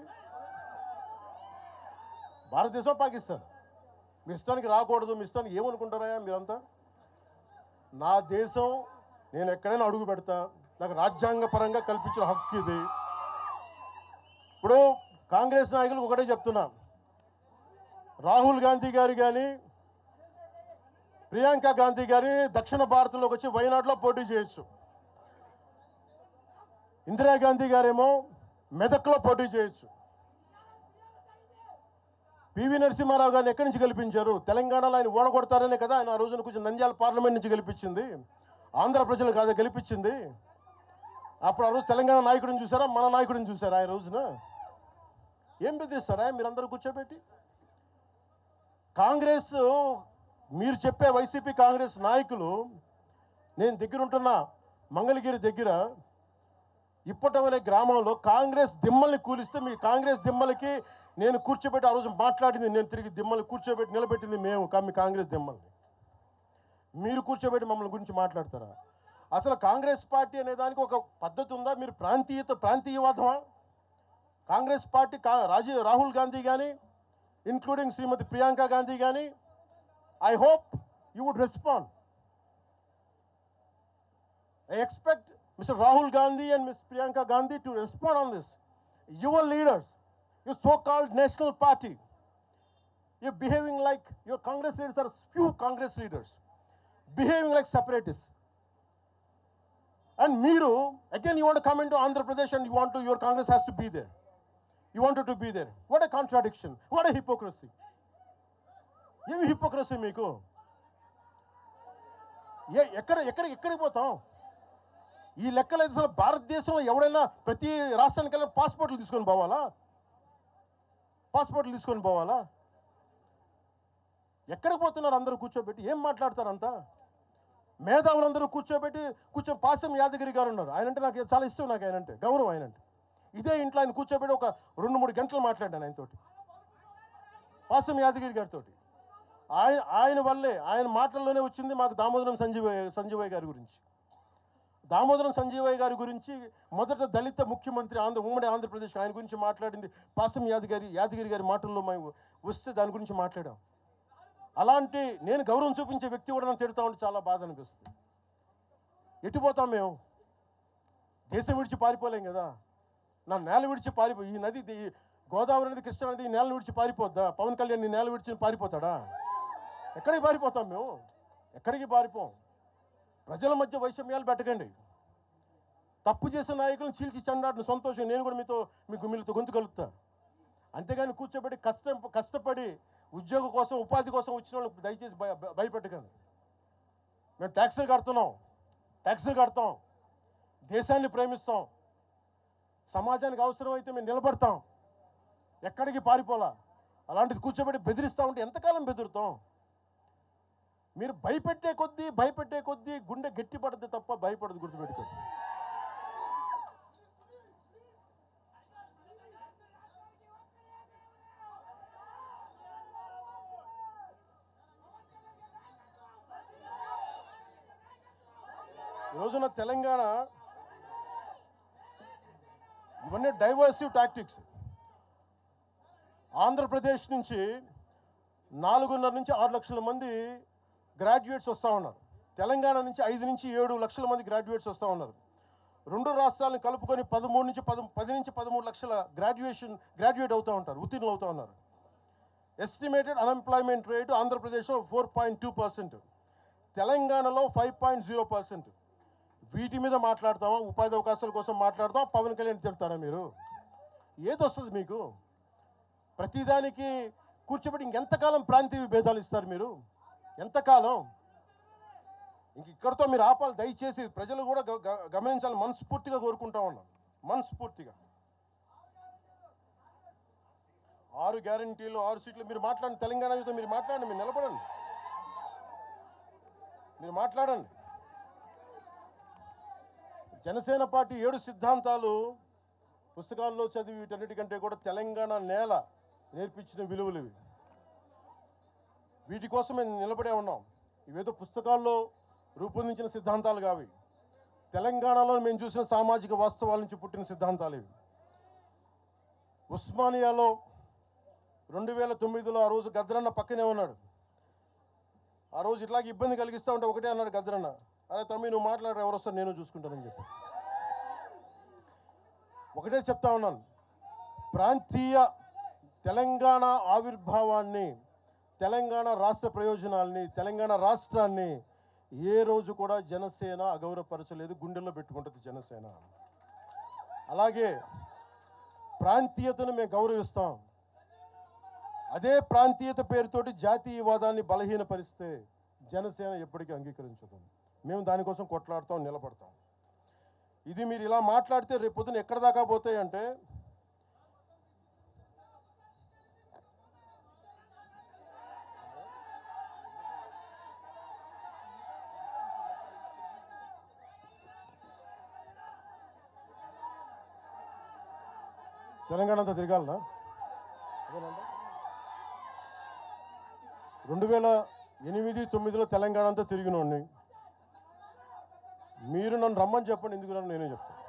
భారతదేశం పాకిస్తాన్. మీ ఇష్టానికి రాకూడదు, మీ ఇష్టానికి ఏమనుకుంటారా మీరంతా? నా దేశం, నేను ఎక్కడైనా అడుగు పెడతా. నాకు రాజ్యాంగ పరంగా కల్పించిన హక్కు ఇది. ఇప్పుడు కాంగ్రెస్ నాయకులకు ఒకటే చెప్తున్నా, రాహుల్ గాంధీ గారు కానీ ప్రియాంక గాంధీ గారి దక్షిణ భారతంలోకి వచ్చి వైనాడులో పోటీ చేయొచ్చు. ఇందిరాగాంధీ గారేమో మెదక్లో పోటీ చేయొచ్చు. పివి నరసింహారావు గారిని ఎక్కడి నుంచి గెలిపించారు? తెలంగాణలో ఆయన ఓడగొడతారనే కదా ఆయన ఆ రోజున కొంచెం నంద్యాల పార్లమెంట్ నుంచి గెలిపించింది. ఆంధ్ర ప్రజలు కాదా గెలిపించింది? అప్పుడు ఆ రోజు తెలంగాణ నాయకుడిని చూసారా, మన నాయకుడిని చూసారా? ఆ రోజున ఏం బెదిరిస్తారా మీరందరూ కూర్చోబెట్టి? కాంగ్రెస్, మీరు చెప్పే వైసీపీ కాంగ్రెస్ నాయకులు, నేను దగ్గరుంటున్న మంగళగిరి దగ్గర ఇప్పటం అనే గ్రామంలో కాంగ్రెస్ దిమ్మల్ని కూలిస్తే మీ కాంగ్రెస్ దిమ్మలకి నేను కూర్చోబెట్టి ఆ రోజు మాట్లాడింది, నేను తిరిగి దిమ్మల్ని కూర్చోబెట్టి నిలబెట్టింది మేము. మీ కాంగ్రెస్ దిమ్మల్ని మీరు కూర్చోబెట్టి మమ్మల్ని గురించి మాట్లాడతారా? అసలు కాంగ్రెస్ పార్టీ అనే దానికి ఒక పద్ధతి ఉందా? మీరు ప్రాంతీయవాదమా? కాంగ్రెస్ పార్టీ రాహుల్ గాంధీ కానీ ఇంక్లూడింగ్ శ్రీమతి ప్రియాంక గాంధీ కానీ, I hope you would respond. I expect Mr. Rahul Gandhi and Ms. Priyanka Gandhi to respond on this. Your leaders, your so-called national party, you're behaving like your Congress leaders are few Congress leaders, behaving like separatists. And Meeru, again you want to come into Andhra Pradesh and your Congress has to be there. You wanted to be there. What a contradiction. What a hypocrisy. ఏమి hypocrisy మీకు? ఎక్కడికి పోతాం? ఈ లెక్కలు అయితే అసలు భారతదేశంలో ఎవడైనా ప్రతి రాష్ట్రానికి వెళ్ళిన పాస్పోర్ట్లు తీసుకొని పోవాలా? ఎక్కడికి పోతున్నారు అందరూ కూర్చోబెట్టి? ఏం మాట్లాడతారు అంతా? మేధావులందరూ కూర్చో పాసం యాదగిరి గారు ఉన్నారు. ఆయనంటే నాకు చాలా ఇష్టం, నాకు ఆయనంటే గౌరవం. ఆయనంటే ఇదే ఇంట్లో ఆయన కూర్చోబెట్టి ఒక 2-3 గంటలు మాట్లాడాను ఆయనతోటి, పాసం యాదగిరి గారితో. ఆయన వల్లే, ఆయన మాటల్లోనే వచ్చింది మాకు దామోదరం సంజీవయ్య గారి గురించి. దామోదరం సంజీవయ్య గారి గురించి మొదట దళిత ముఖ్యమంత్రి ఉమ్మడి ఆంధ్రప్రదేశ్, ఆయన గురించి మాట్లాడింది పాసం యాదగిరి గారి మాటల్లో మేము వస్తే దాని గురించి మాట్లాడాం. అలాంటి నేను గౌరవం చూపించే వ్యక్తి కూడా నన్ను తిడతా ఉంటే చాలా బాధ అనిపిస్తుంది. ఎటుపోతాం మేము? దేశం విడిచి పారిపోలేం కదా. నా నేల విడిచి ఈ నది, గోదావరి నది, కృష్ణా నది ఈ నేలను విడిచి పారిపోద్దా? పవన్ కళ్యాణ్ ఈ నేల విడిచి పారిపోతాడా? ఎక్కడికి పారిపోతాం మేము? ఎక్కడికి పారిపోం. ప్రజల మధ్య వైషమ్యాలు పెట్టకండి. తప్పు చేసిన నాయకులను చీల్చి చెండాడిన సంతోషం నేను కూడా మీతో గొంతు కలుపుతా. అంతేగాని కూర్చోబెట్టి కష్టపడి ఉద్యోగం కోసం, ఉపాధి కోసం వచ్చిన వాళ్ళకి దయచేసి భయపెట్టకండి. మేము ట్యాక్సులు కడతాం, దేశాన్ని ప్రేమిస్తాం, సమాజానికి అవసరమైతే మేము నిలబడతాం. ఎక్కడికి పారిపోలా. అలాంటిది కూర్చోబెట్టి బెదిరిస్తూ ఉంటే ఎంతకాలం బెదురుతాం? మీరు భయపెట్టే కొద్దీ గుండె గట్టి పడద్దు తప్ప భయపడదు, గుర్తుపెట్టుకోండి. ఈ రోజున తెలంగాణ ఇవన్నీ డైవర్సివ్ టాక్టిక్స్. ఆంధ్రప్రదేశ్ నుంచి 4.5 నుంచి 6 లక్షల మంది గ్రాడ్యుయేట్స్ వస్తూ ఉన్నారు. తెలంగాణ నుంచి 5 నుంచి 7 లక్షల మంది గ్రాడ్యుయేట్స్ వస్తూ ఉన్నారు. రెండు రాష్ట్రాలను కలుపుకొని 10 నుంచి 13 లక్షల గ్రాడ్యుయేట్ అవుతూ ఉంటారు, ఉత్తీర్ణులు అవుతూ ఉన్నారు. ఎస్టిమేటెడ్ అన్ఎంప్లాయ్మెంట్ రేటు ఆంధ్రప్రదేశ్లో 4.2%, తెలంగాణలో 5.0%. వీటి మీద మాట్లాడతామా? ఉపాధి అవకాశాల కోసం మాట్లాడతాం. పవన్ కళ్యాణ్ తిడతారా మీరు? ఏది వస్తుంది మీకు? ప్రతిదానికి కూర్చోబెట్టి ఇంకెంతకాలం ప్రాంతీయ భేదాలు ఇస్తారు మీరు? ఎంతకాలం? ఇక్కడితో మీరు ఆపాలి దయచేసి. ప్రజలు కూడా గమనించాలి. మనస్ఫూర్తిగా కోరుకుంటా ఉన్నాం, మనస్ఫూర్తిగా. 6 గ్యారంటీలు 6 సీట్లు మీరు మాట్లాడండి. తెలంగాణ యుద్ధ మీరు మాట్లాడండి, మీరు నిలబడండి, మీరు మాట్లాడండి. జనసేన పార్టీ 7 సిద్ధాంతాలు పుస్తకాల్లో చదివి వీటన్నిటికంటే కూడా తెలంగాణ నేల నేర్పించిన విలువలు ఇవి. వీటి కోసం మేము నిలబడే ఉన్నాం. ఇవేదో పుస్తకాల్లో రూపొందించిన సిద్ధాంతాలు కావి. తెలంగాణలో మేము చూసిన సామాజిక వాస్తవాల నుంచి పుట్టిన సిద్ధాంతాలు ఇవి. ఉస్మానియాలో 2009లో ఆ రోజు గద్రన్న పక్కనే ఉన్నాడు. ఆ రోజు ఇట్లాగే ఇబ్బంది కలిగిస్తూ ఉంటే ఒకటే అన్నాడు గద్రన్న, అరే తమ్మి నువ్వు మాట్లాడరు, ఎవరు వస్తారు నేను చూసుకుంటానని చెప్పి. ఒకటే చెప్తా ఉన్నాను, ప్రాంతీయ తెలంగాణ ఆవిర్భావాన్ని, తెలంగాణ రాష్ట్ర ప్రయోజనాల్ని, తెలంగాణ రాష్ట్రాన్ని ఏ రోజు కూడా జనసేన అగౌరవపరచలేదు, గుండెల్లో పెట్టుకుంటుంది జనసేన. అలాగే ప్రాంతీయతను మేము గౌరవిస్తాం. అదే ప్రాంతీయత పేరుతోటి జాతీయవాదాన్ని బలహీనపరిస్తే జనసేన ఎప్పటికీ అంగీకరించదు. మేము దానికోసం కొట్లాడతాం, నిలబడతాం. ఇది మీరు ఇలా మాట్లాడితే రేపు పొద్దున ఎక్కడ దాకా పోతాయంటే, తెలంగాణ అంతా తిరగాలనా? 2008-9లో తెలంగాణ అంతా తిరిగినోడిని. మీరు నన్ను రమ్మని చెప్పండి, ఎందుకు నన్ను నేనే చెప్తాను.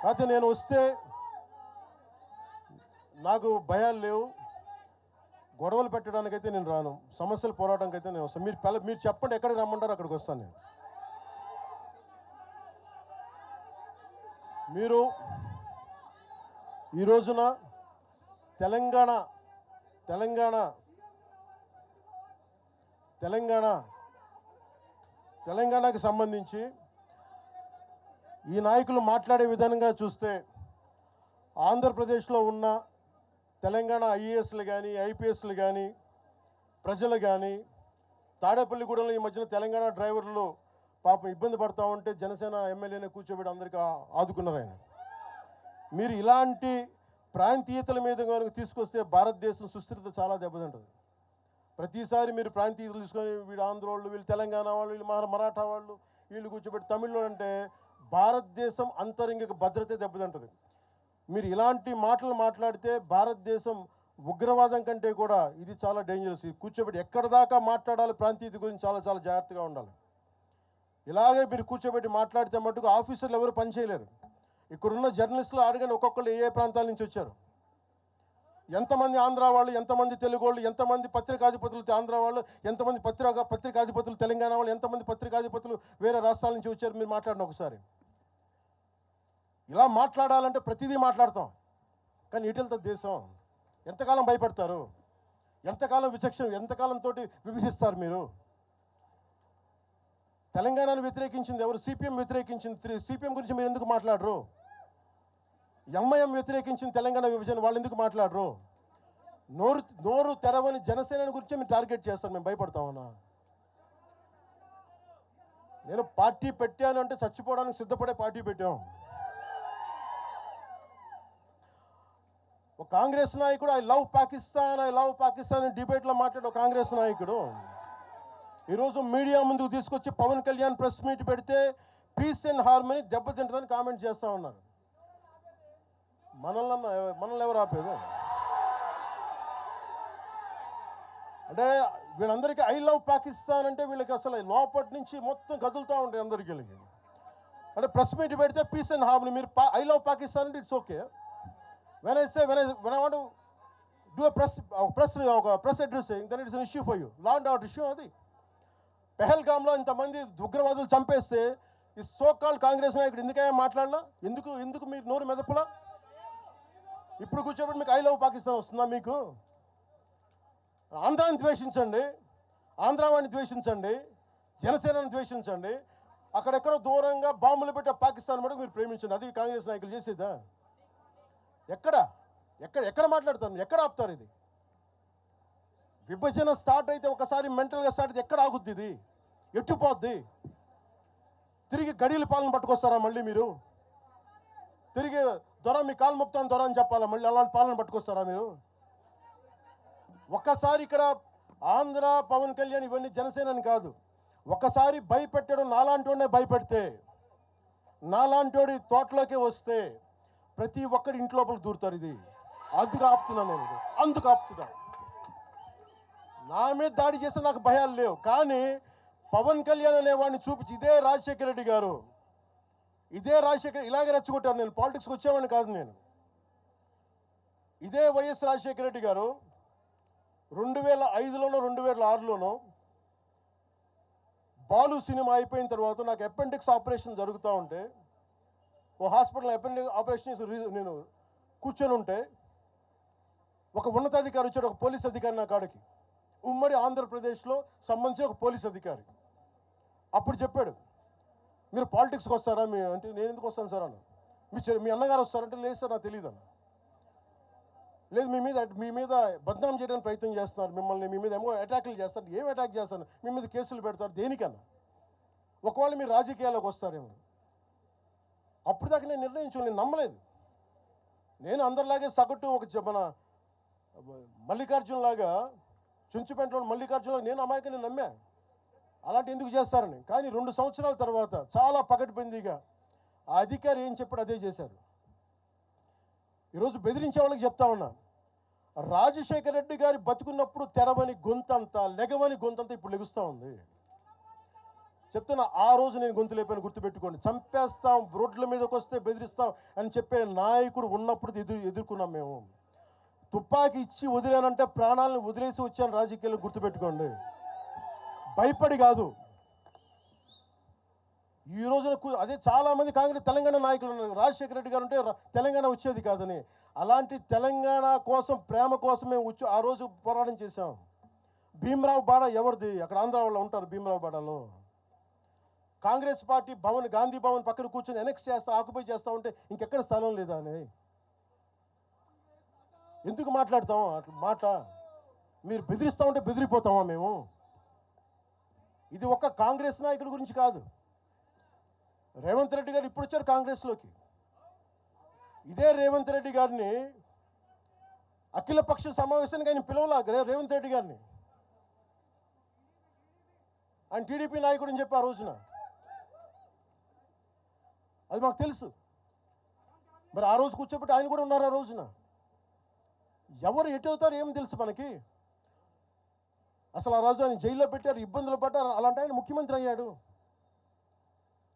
కాకపోతే నేను వస్తే నాకు భయాలు లేవు, గొడవలు పెట్టడానికైతే నేను రాను, సమస్యలు పోరాటానికి అయితే నేను వస్తాను. మీరు చెప్పండి ఎక్కడికి రమ్మంటారో అక్కడికి వస్తాను నేను. మీరు ఈ రోజున తెలంగాణకి సంబంధించి ఈ నాయకులు మాట్లాడే విధానంగా చూస్తే ఆంధ్రప్రదేశ్లో ఉన్న తెలంగాణ ఐఏఎస్లు కానీ ఐపీఎస్లు కానీ ప్రజలు కానీ తాడేపల్లిగూడెంలో ఈ మధ్యన తెలంగాణ డ్రైవర్లు పాపం ఇబ్బంది పడతా ఉంటే జనసేన ఎమ్మెల్యేనే కూర్చోబెట్టి అందరికీ ఆదుకున్నారు ఆయన. మీరు ఇలాంటి ప్రాంతీయతల మీద కనుక తీసుకొస్తే భారతదేశం సుస్థిరత చాలా దెబ్బతింటుంది. ప్రతిసారి మీరు ప్రాంతీయతలు తీసుకొని వీళ్ళు ఆంధ్ర వాళ్ళు, వీళ్ళు తెలంగాణ వాళ్ళు, వీళ్ళు మరాఠా వాళ్ళు, వీళ్ళు కూర్చోబెట్టి తమిళలో అంటే భారతదేశం అంతరంగిక భద్రత దెబ్బతింటుంది. మీరు ఇలాంటి మాటలు మాట్లాడితే భారతదేశం ఉగ్రవాదం కంటే కూడా ఇది చాలా డేంజరస్. కూర్చోబెట్టి ఎక్కడ దాకా మాట్లాడాలి ప్రాంతీయత గురించి చాలా చాలా జాగ్రత్తగా ఉండాలి. ఇలాగే మీరు కూర్చోబెట్టి మాట్లాడితే మటుకు ఆఫీసర్లు ఎవరు పనిచేయలేరు. ఇక్కడున్న జర్నలిస్టులు అడగండి, ఒక్కొక్కళ్ళు ఏ ప్రాంతాల నుంచి వచ్చారు, ఎంతమంది ఆంధ్ర వాళ్ళు, ఎంతమంది తెలుగు వాళ్ళు, ఎంతమంది పత్రికాధిపతులు ఆంధ్ర వాళ్ళు, ఎంతమంది పత్రికాధిపతులు తెలంగాణ వాళ్ళు, ఎంతమంది పత్రికాధిపతులు వేరే రాష్ట్రాల నుంచి వచ్చారు, మీరు మాట్లాడిన ఒకసారి. ఇలా మాట్లాడాలంటే ప్రతిదీ మాట్లాడతాం, కానీ ఇటలతో దేశం ఎంతకాలం భయపడతారు, ఎంతకాలం ఎంతకాలంతో విభజిస్తారు మీరు. తెలంగాణను వ్యతిరేకించింది ఎవరు? సిపిఎం వ్యతిరేకించింది. సిపిఎం గురించి మీరు ఎందుకు మాట్లాడరు? ఎంఐఎం వ్యతిరేకించిన తెలంగాణ విభజన, వాళ్ళు ఎందుకు మాట్లాడరు? నోరు తెరవని జనసేన గురించి మీరు టార్గెట్ చేస్తారు, మేము భయపడతామన్నా. నేను పార్టీ పెట్టాను అంటే చచ్చిపోవడానికి సిద్ధపడే పార్టీ పెట్టాం. ఒక కాంగ్రెస్ నాయకుడు ఐ లవ్ పాకిస్తాన్ డిబేట్లో మాట్లాడే కాంగ్రెస్ నాయకుడు ఈరోజు మీడియా ముందుకు తీసుకొచ్చి పవన్ కళ్యాణ్ ప్రెస్ మీట్ పెడితే పీస్ అండ్ హార్మనీ దెబ్బతింటుందని కామెంట్ చేస్తూ ఉన్నారు. మనల్ని ఎవరు ఆపేది? అంటే వీళ్ళందరికీ ఐ లవ్ పాకిస్తాన్ అంటే వీళ్ళకి అసలు లోపటి నుంచి మొత్తం కదులుతూ ఉంటాయి అందరికీ. అంటే ప్రెస్ మీట్ పెడితే పీస్ అండ్ హార్మనీ, మీరు ఐ లవ్ పాకిస్తాన్ అంటే it's okay. when I want to do a press addressing, then it's an issue for you. Law and order issue అది. పెహల్గామ్లో ఇంతమంది ఉగ్రవాదులు చంపేస్తే ఈ సోకాల్ కాంగ్రెస్ నాయకుడు ఎందుకయ్యా మాట్లాడలా? ఎందుకు మీరు నోరు మెదపలా? ఇప్పుడు కూర్చోబెట్టి మీకు ఐ లవ్ పాకిస్తాన్ వస్తుందా? మీకు ఆంధ్రాని ద్వేషించండి, ఆంధ్రావాణి ద్వేషించండి, జనసేనని ద్వేషించండి, అక్కడెక్కడో దూరంగా బాంబులు పెట్టే పాకిస్తాన్ మటుకు మీరు ప్రేమించండి. అది కాంగ్రెస్ నాయకులు చేసేదా? ఎక్కడ మాట్లాడతారు? ఎక్కడ ఆపుతారు? ఇది విభజన స్టార్ట్ అయితే ఒకసారి మెంటల్గా స్టార్ట్ అయితే ఎక్కడ ఆగుద్ది? ఇది ఎట్టుపోద్ది? తిరిగి గడియల పాలన పట్టుకొస్తారా మళ్ళీ మీరు? తిరిగి దొర మీ కాలు మొక్తాను దొర అని చెప్పాలా? మళ్ళీ అలాంటి పాలన పట్టుకొస్తారా మీరు? ఒక్కసారి ఇక్కడ ఆంధ్ర పవన్ కళ్యాణ్ ఇవన్నీ జనసేనని కాదు, ఒక్కసారి భయపెట్టడం నాలాంటి భయపెడితే, నాలాంటి తోటలోకి వస్తే ప్రతి ఒక్కరి ఇంటి లోపల దూరుతారు. ఇది అందుకు ఆపుతున్నా నేను, అందుకు ఆపుతున్నా. నా మీద దాడి చేస్తే నాకు భయాలు లేవు, కానీ పవన్ కళ్యాణ్ అనేవాడిని చూపించి ఇదే రాజశేఖర రెడ్డి గారు, ఇదే రాజశేఖర్ ఇలాగే రెచ్చగొట్టారు. నేను పాలిటిక్స్కి వచ్చేవాడిని కాదు, నేను ఇదే వైఎస్ రాజశేఖర రెడ్డి గారు 2005లోనో 2006లోనో బాలు సినిమా అయిపోయిన తర్వాత నాకు అపెండిక్స్ ఆపరేషన్ జరుగుతూ ఉంటే, ఓ హాస్పిటల్ అపెండిక్స్ ఆపరేషన్ నేను కూర్చొని ఉంటే ఒక ఉన్నతాధికారి వచ్చాడు, ఒక పోలీస్ అధికారి నా కాడికి, ఉమ్మడి ఆంధ్రప్రదేశ్లో సంబంధించిన ఒక పోలీస్ అధికారి. అప్పుడు చెప్పాడు, మీరు పాలిటిక్స్కి వస్తారా? అంటే నేను ఎందుకు వస్తాను సార్ అన్న. మీ అన్నగారు వస్తారంటే లేదు సార్ నాకు తెలియదు అన్న. లేదు, మీ మీద బద్నాం చేయడానికి ప్రయత్నం చేస్తున్నారు, మిమ్మల్ని మీ మీద ఏమో అటాక్లు చేస్తారు. ఏం అటాక్ చేస్తాను? మీ మీద కేసులు పెడతారు, దేనికన్నా? ఒకవేళ మీరు రాజకీయాల్లోకి వస్తారేమో. అప్పుడు దాకా నేను నిర్ణయించు, నేను నమ్మలేదు. నేను అందరిలాగే సగటు మన మల్లికార్జున్ లాగా, చుంచుపేటలో మల్లికార్జున నేను అమాయకుని నమ్మా అలాంటి ఎందుకు చేస్తారని. కానీ 2 సంవత్సరాల తర్వాత చాలా పకడ్బందీగా ఆ అధికారి ఏం చెప్పాడు అదే చేశారు. ఈరోజు బెదిరించే వాళ్ళకి చెప్తా ఉన్నా, రాజశేఖర రెడ్డి గారి బతుకున్నప్పుడు తెరవని గొంతంతా, లెగవని గొంతంతా ఇప్పుడు లెగుస్తూ ఉంది. చెప్తున్నా, ఆ రోజు నేను గొంతు లేపాను, గుర్తుపెట్టుకోండి. చంపేస్తాం, రోడ్ల మీదకి వస్తే బెదిరిస్తాం అని చెప్పే నాయకుడు ఉన్నప్పుడు ఎదుర్కొన్నాం మేము. తుపాకీ ఇచ్చి వదిలేనంటే ప్రాణాలను వదిలేసి వచ్చాను రాజకీయాలు, గుర్తుపెట్టుకోండి. భయపడి కాదు. ఈ రోజున అదే చాలామంది కాంగ్రెస్ తెలంగాణ నాయకులు ఉన్నారు, రాజశేఖర రెడ్డి గారు ఉంటే తెలంగాణ వచ్చేది కాదని. అలాంటి తెలంగాణ కోసం, ప్రేమ కోసం మేము ఆ రోజు పోరాటం చేశాం. భీమరావు బాడ ఎవరిది? అక్కడ ఆంధ్ర వాళ్ళు ఉంటారు భీమరావు బాడలో. కాంగ్రెస్ పార్టీ భవన్, గాంధీ భవన్ పక్కన కూర్చొని ఎనెక్స్ చేస్తా, ఆక్యుపై చేస్తూ ఉంటే ఇంకెక్కడ స్థలం లేదా అని ఎందుకు మాట్లాడతాం అట్లా మాట? మీరు బెదిరిస్తూ ఉంటే బెదిరిపోతామా మేము? ఇది ఒక్క కాంగ్రెస్ నాయకుడి గురించి కాదు. రేవంత్ రెడ్డి గారు ఇప్పుడు వచ్చారు కాంగ్రెస్లోకి. ఇదే రేవంత్ రెడ్డి గారిని అఖిలపక్ష సమావేశానికి ఆయన పిలవలా రేవంత్ రెడ్డి గారిని. ఆయన టీడీపీ నాయకుడు అని చెప్పి ఆ రోజున, అది మాకు తెలుసు. మరి ఆ రోజు కూర్చోబెట్టి ఆయన కూడా ఉన్నారు ఆ రోజున. ఎవరు ఎటు అవుతారు ఏం తెలుసు మనకి? అసలు ఆ రోజు ఆయన జైల్లో పెట్టారు, ఇబ్బందులు పడ్డారు. అలాంటి ఆయన ముఖ్యమంత్రి అయ్యాడు.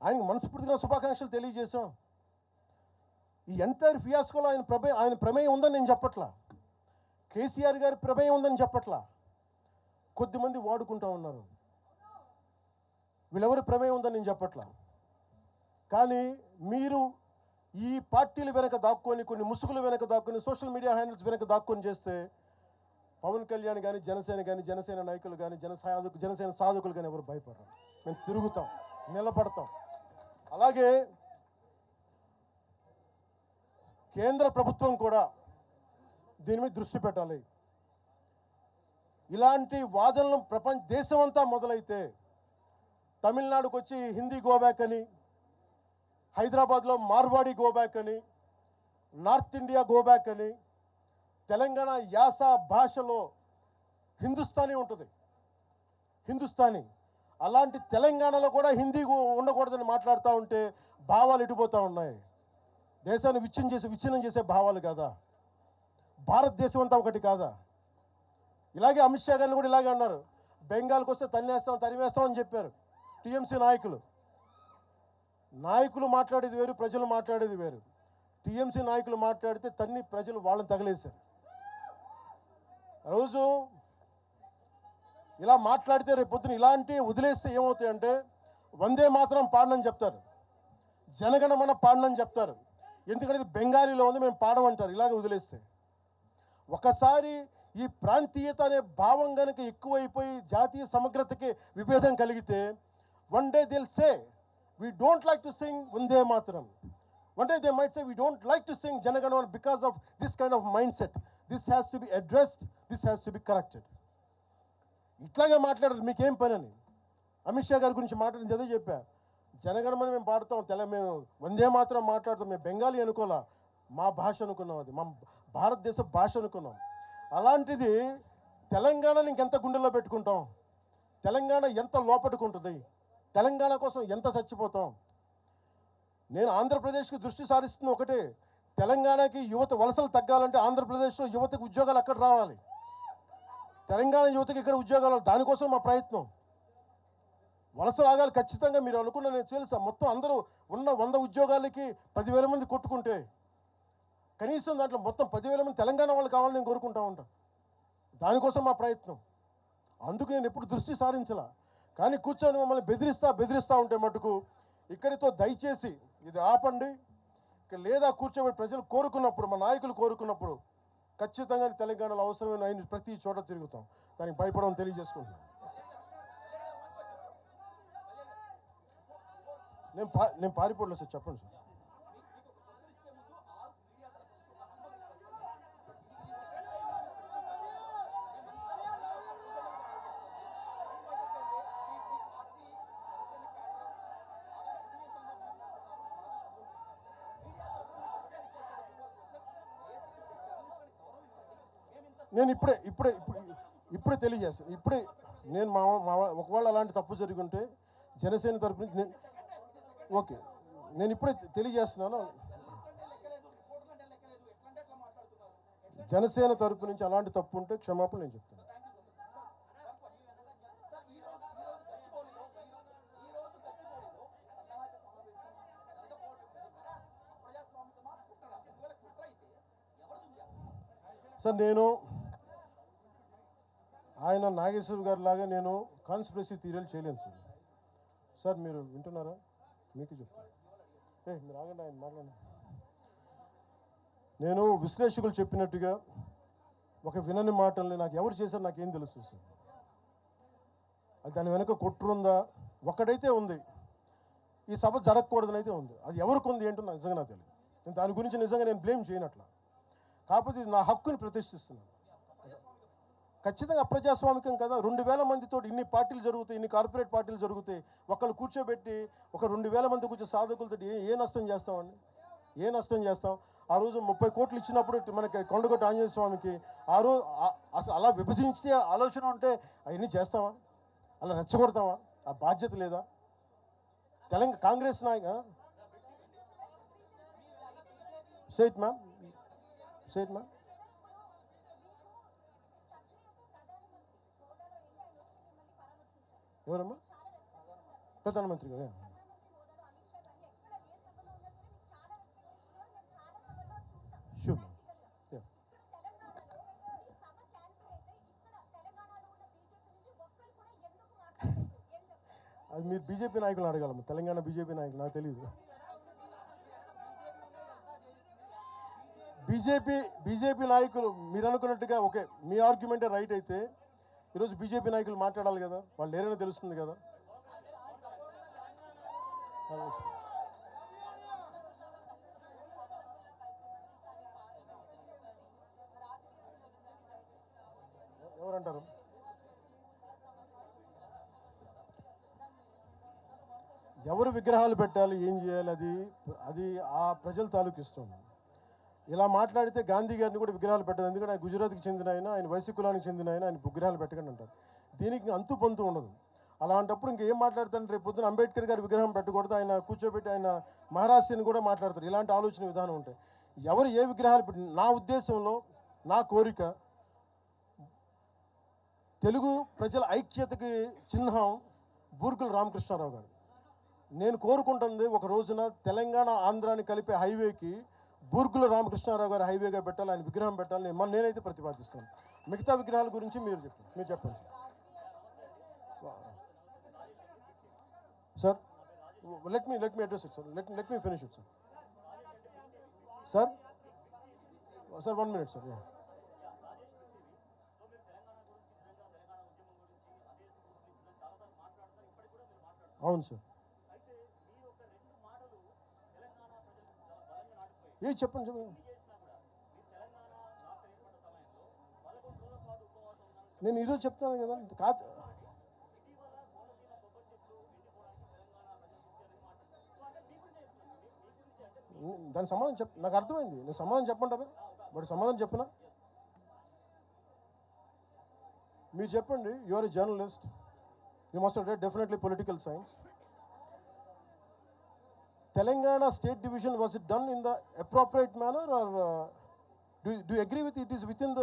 ఆయనకు మనస్ఫూర్తిగా శుభాకాంక్షలు తెలియజేశాం. ఈ ఎంటైర్ ఫియాస్కోలో ఆయన ప్రమేయం ఉందని నేను చెప్పట్లా, కేసీఆర్ గారి ప్రమేయం ఉందని చెప్పట్లా. కొద్దిమంది వాడుకుంటా ఉన్నారు, వీళ్ళెవరి ప్రమేయం ఉందని నేను చెప్పట్లా. కానీ మీరు ఈ పార్టీల వెనక దాక్కొని, కొన్ని ముసుగుల వెనక దాక్కొని, సోషల్ మీడియా హ్యాండిల్స్ వెనక దాక్కొని చేస్తే పవన్ కళ్యాణ్ కానీ, జనసేన నాయకులు కానీ, జనసేన సాధకులు కానీ ఎవరు భయపడరు. మేము తిరుగుతాం, నిలబడతాం. అలాగే కేంద్ర ప్రభుత్వం కూడా దీని మీద దృష్టి పెట్టాలి. ఇలాంటి వాదనలు దేశమంతా మొదలైతే, తమిళనాడుకు వచ్చి హిందీ గోబ్యాక్ అని, హైదరాబాద్లో మార్వాడి గోబ్యాక్ అని, నార్త్ ఇండియా గోబ్యాక్ అని, తెలంగాణ యాస భాషలో హిందుస్థానీ ఉంటుంది, హిందుస్థానీ. అలాంటి తెలంగాణలో కూడా హిందీ ఉండకూడదని మాట్లాడుతూ ఉంటే భావాలు ఎటుపోతూ ఉన్నాయి. దేశాన్ని విచ్ఛిన్నం చేసే భావాలు కాదా? భారతదేశం అంతా ఒకటి కాదా? ఇలాగే అమిత్ షా గారిని కూడా ఇలాగే అన్నారు, బెంగాల్కి వస్తే తరిమేస్తాం అని చెప్పారు టీఎంసీ నాయకులు మాట్లాడేది వేరు, ప్రజలు మాట్లాడేది వేరు. టీఎంసీ నాయకులు మాట్లాడితే ప్రజలు వాళ్ళని తగిలేశారు. రోజు ఇలా మాట్లాడితే రేపు పొద్దున ఇలాంటి వదిలేస్తే ఏమవుతాయంటే, వందే మాత్రం పాడనని చెప్తారు, జనగణమన పాడనని చెప్తారు. ఎందుకంటే ఇది బెంగాలీలో ఉంది, మేము పాడమంటారు ఇలాగే వదిలేస్తే. ఒకసారి ఈ ప్రాంతీయత అనే భావం కనుక ఎక్కువైపోయి జాతీయ సమగ్రతకి విభేదం కలిగితే, వన్ డే దిల్ సే we don't like to sing Vande Mataram. One day they might say we don't like to sing Janaganamana because of this kind of mindset. This has to be addressed, this has to be corrected. ఇట్లాగే మాట్లాడారు, మీకేం పని అని. అమిత్ షా గారి గురించి మాట్లాడింది అదే చెప్పా, జనగణమన మేము పాడతాం, మేము వందే మాత్రం మాట్లాడతాం, మేము బెంగాలీ అనుకోలా, మా భాష అనుకున్నాం, అది మా భారతదేశ భాష అనుకున్నాం. అలాంటిది తెలంగాణని ఇంకెంత గుండెల్లో పెట్టుకుంటాం, తెలంగాణ ఎంత లోపట్టుకుంటుంది, తెలంగాణ కోసం ఎంత చచ్చిపోతాం. నేను ఆంధ్రప్రదేశ్కి దృష్టి సారిస్తుంది ఒకటే, తెలంగాణకి యువత వలసలు తగ్గాలంటే ఆంధ్రప్రదేశ్లో యువతకు ఉద్యోగాలు అక్కడ రావాలి, తెలంగాణ యువతకి ఇక్కడ ఉద్యోగాలు, దానికోసం మా ప్రయత్నం. వలస రాగాలు ఖచ్చితంగా మీరు అనుకున్న, నేను తెలుసా, మొత్తం అందరూ ఉన్న 100 ఉద్యోగాలకి 10,000 మంది కొట్టుకుంటే కనీసం దాంట్లో మొత్తం 10,000 మంది తెలంగాణ వాళ్ళు కావాలని నేను కోరుకుంటా ఉంటాను. దానికోసం మా ప్రయత్నం. అందుకు నేను ఎప్పుడు దృష్టి సారించలా. కానీ కూర్చొని మమ్మల్ని బెదిరిస్తూ ఉంటే మటుకు ఇక్కడితో దయచేసి ఇది ఆపండి. లేదా కూర్చోబెట్టి ప్రజలు కోరుకున్నప్పుడు, మా నాయకులు కోరుకున్నప్పుడు ఖచ్చితంగా తెలంగాణలో అవసరమైన ఆయన ప్రతి చోట తిరుగుతాం. దానికి భయపడమని తెలియజేసుకుంటున్నాను. నేను పారిపోవట్లేదు సార్, చెప్పండి సార్. నేను ఇప్పుడే తెలియజేస్తాను. నేను ఒకవేళ అలాంటి తప్పు జరిగి ఉంటే జనసేన తరపు నుంచి ఓకే, నేను ఇప్పుడే తెలియజేస్తున్నాను. జనసేన తరపు నుంచి అలాంటి తప్పు ఉంటే క్షమాపణ నేను చెప్తాను. సార్, నేను ఆయన నాగేశ్వర గారి లాగా నేను కాన్స్పిరసీ థియరీలు చేయలేను సార్. సార్ మీరు వింటున్నారా? మీకు చెప్తాను. మీరు ఆగండి, ఆయన మాట్లాడండి. నేను విశ్లేషకులు చెప్పినట్టుగా ఒక వినని మాటల్ని నాకు ఎవరు చేశారు నాకేం తెలుసు సార్. అది దాని వెనక కుట్రుందా? ఒక్కడైతే ఉంది, ఈ సభ జరగకూడదని అయితే ఉంది. అది ఎవరికి ఉంది ఏంటో నాకు నిజంగా తెలియదు. నేను దాని గురించి నిజంగా నేను బ్లేమ్ చేయనట్లా. కాకపోతే ఇది నా హక్కుని ప్రతిష్ఠిస్తున్నాను. ఖచ్చితంగా అప్రజాస్వామికం కదా. 2,000 మందితో ఇన్ని పార్టీలు జరుగుతాయి, ఇన్ని కార్పొరేట్ పార్టీలు జరుగుతాయి. ఒకళ్ళు కూర్చోబెట్టి ఒక 2,000 మంది కూర్చో సాధకులతో ఏ నష్టం చేస్తామండి? ఏ నష్టం చేస్తాం? ఆ రోజు 30 కోట్లు ఇచ్చినప్పుడు మనకి కొండగొట్ట ఆంజనేయ స్వామికి ఆ రోజు అసలు అలా విభజించే ఆలోచన ఉంటే అవన్నీ చేస్తామా? అలా రెచ్చగొడతామా? ఆ బాధ్యత లేదా? కాంగ్రెస్ నాయక సేట్ మ్యామ్ ఎవరమ్మా? ప్రధానమంత్రి గారు షూర్. అది మీరు బీజేపీ నాయకులు అడగాలమ్మా, తెలంగాణ బీజేపీ నాయకులు, నాకు తెలియదు. బీజేపీ నాయకులు మీరు అనుకున్నట్టుగా ఓకే, మీ ఆర్గ్యుమెంటే రైట్ అయితే ఈరోజు బీజేపీ నాయకులు మాట్లాడాలి కదా, వాళ్ళు లేరని తెలుస్తుంది కదా. ఎవరంటారు? ఎవరు విగ్రహాలు పెట్టాలి, ఏం చేయాలి, అది ఆ ప్రజల తాలూకు ఇష్టం. ఇలా మాట్లాడితే గాంధీ గారిని కూడా విగ్రహాలు పెట్టదు. ఎందుకంటే ఆయన గుజరాత్కి చెందిన ఆయన వైశ్య కులానికి చెందిన ఆయన విగ్రహాలు పెట్టకండి అంటారు. దీనికి అంతు పొంతు ఉండదు. అలాంటప్పుడు ఇంకేం మాట్లాడతాను? రేపు పొద్దున అంబేద్కర్ గారి విగ్రహం పెట్టకూడదు, ఆయన కూర్చోబెట్టి ఆయన మహారాష్ట్రని కూడా మాట్లాడతారు. ఇలాంటి ఆలోచన విధానం ఉంటాయి. ఎవరు ఏ విగ్రహాలు పెట్టి, నా ఉద్దేశంలో నా కోరిక తెలుగు ప్రజల ఐక్యతకి చిహ్నం బూర్గుల రామకృష్ణారావు గారు. నేను కోరుకుంటుంది ఒక రోజున తెలంగాణ ఆంధ్రాని కలిపే హైవేకి బూర్గుల రామకృష్ణారావు గారు హైవేగా పెట్టాలి, ఆయన విగ్రహం పెట్టాలని నేనైతే ప్రతిపాదిస్తాను. మిగతా విగ్రహాల గురించి మీరు చెప్పండి sir. Let me address it sir. Let me finish it sir. Sir 1 minute sir. అవును సార్. చెప్పండి. నేను ఈరోజు చెప్తాను కదా. కాదు, దాని సమాధానం నాకు అర్థమైంది. నేను సమాధానం చెప్పంటారా? బట్ సమాధానం చెప్పనా? మీరు చెప్పండి. You are a journalist, you must have read definitely political science. Telangana state division, was it done in the appropriate manner or do agree with it is within the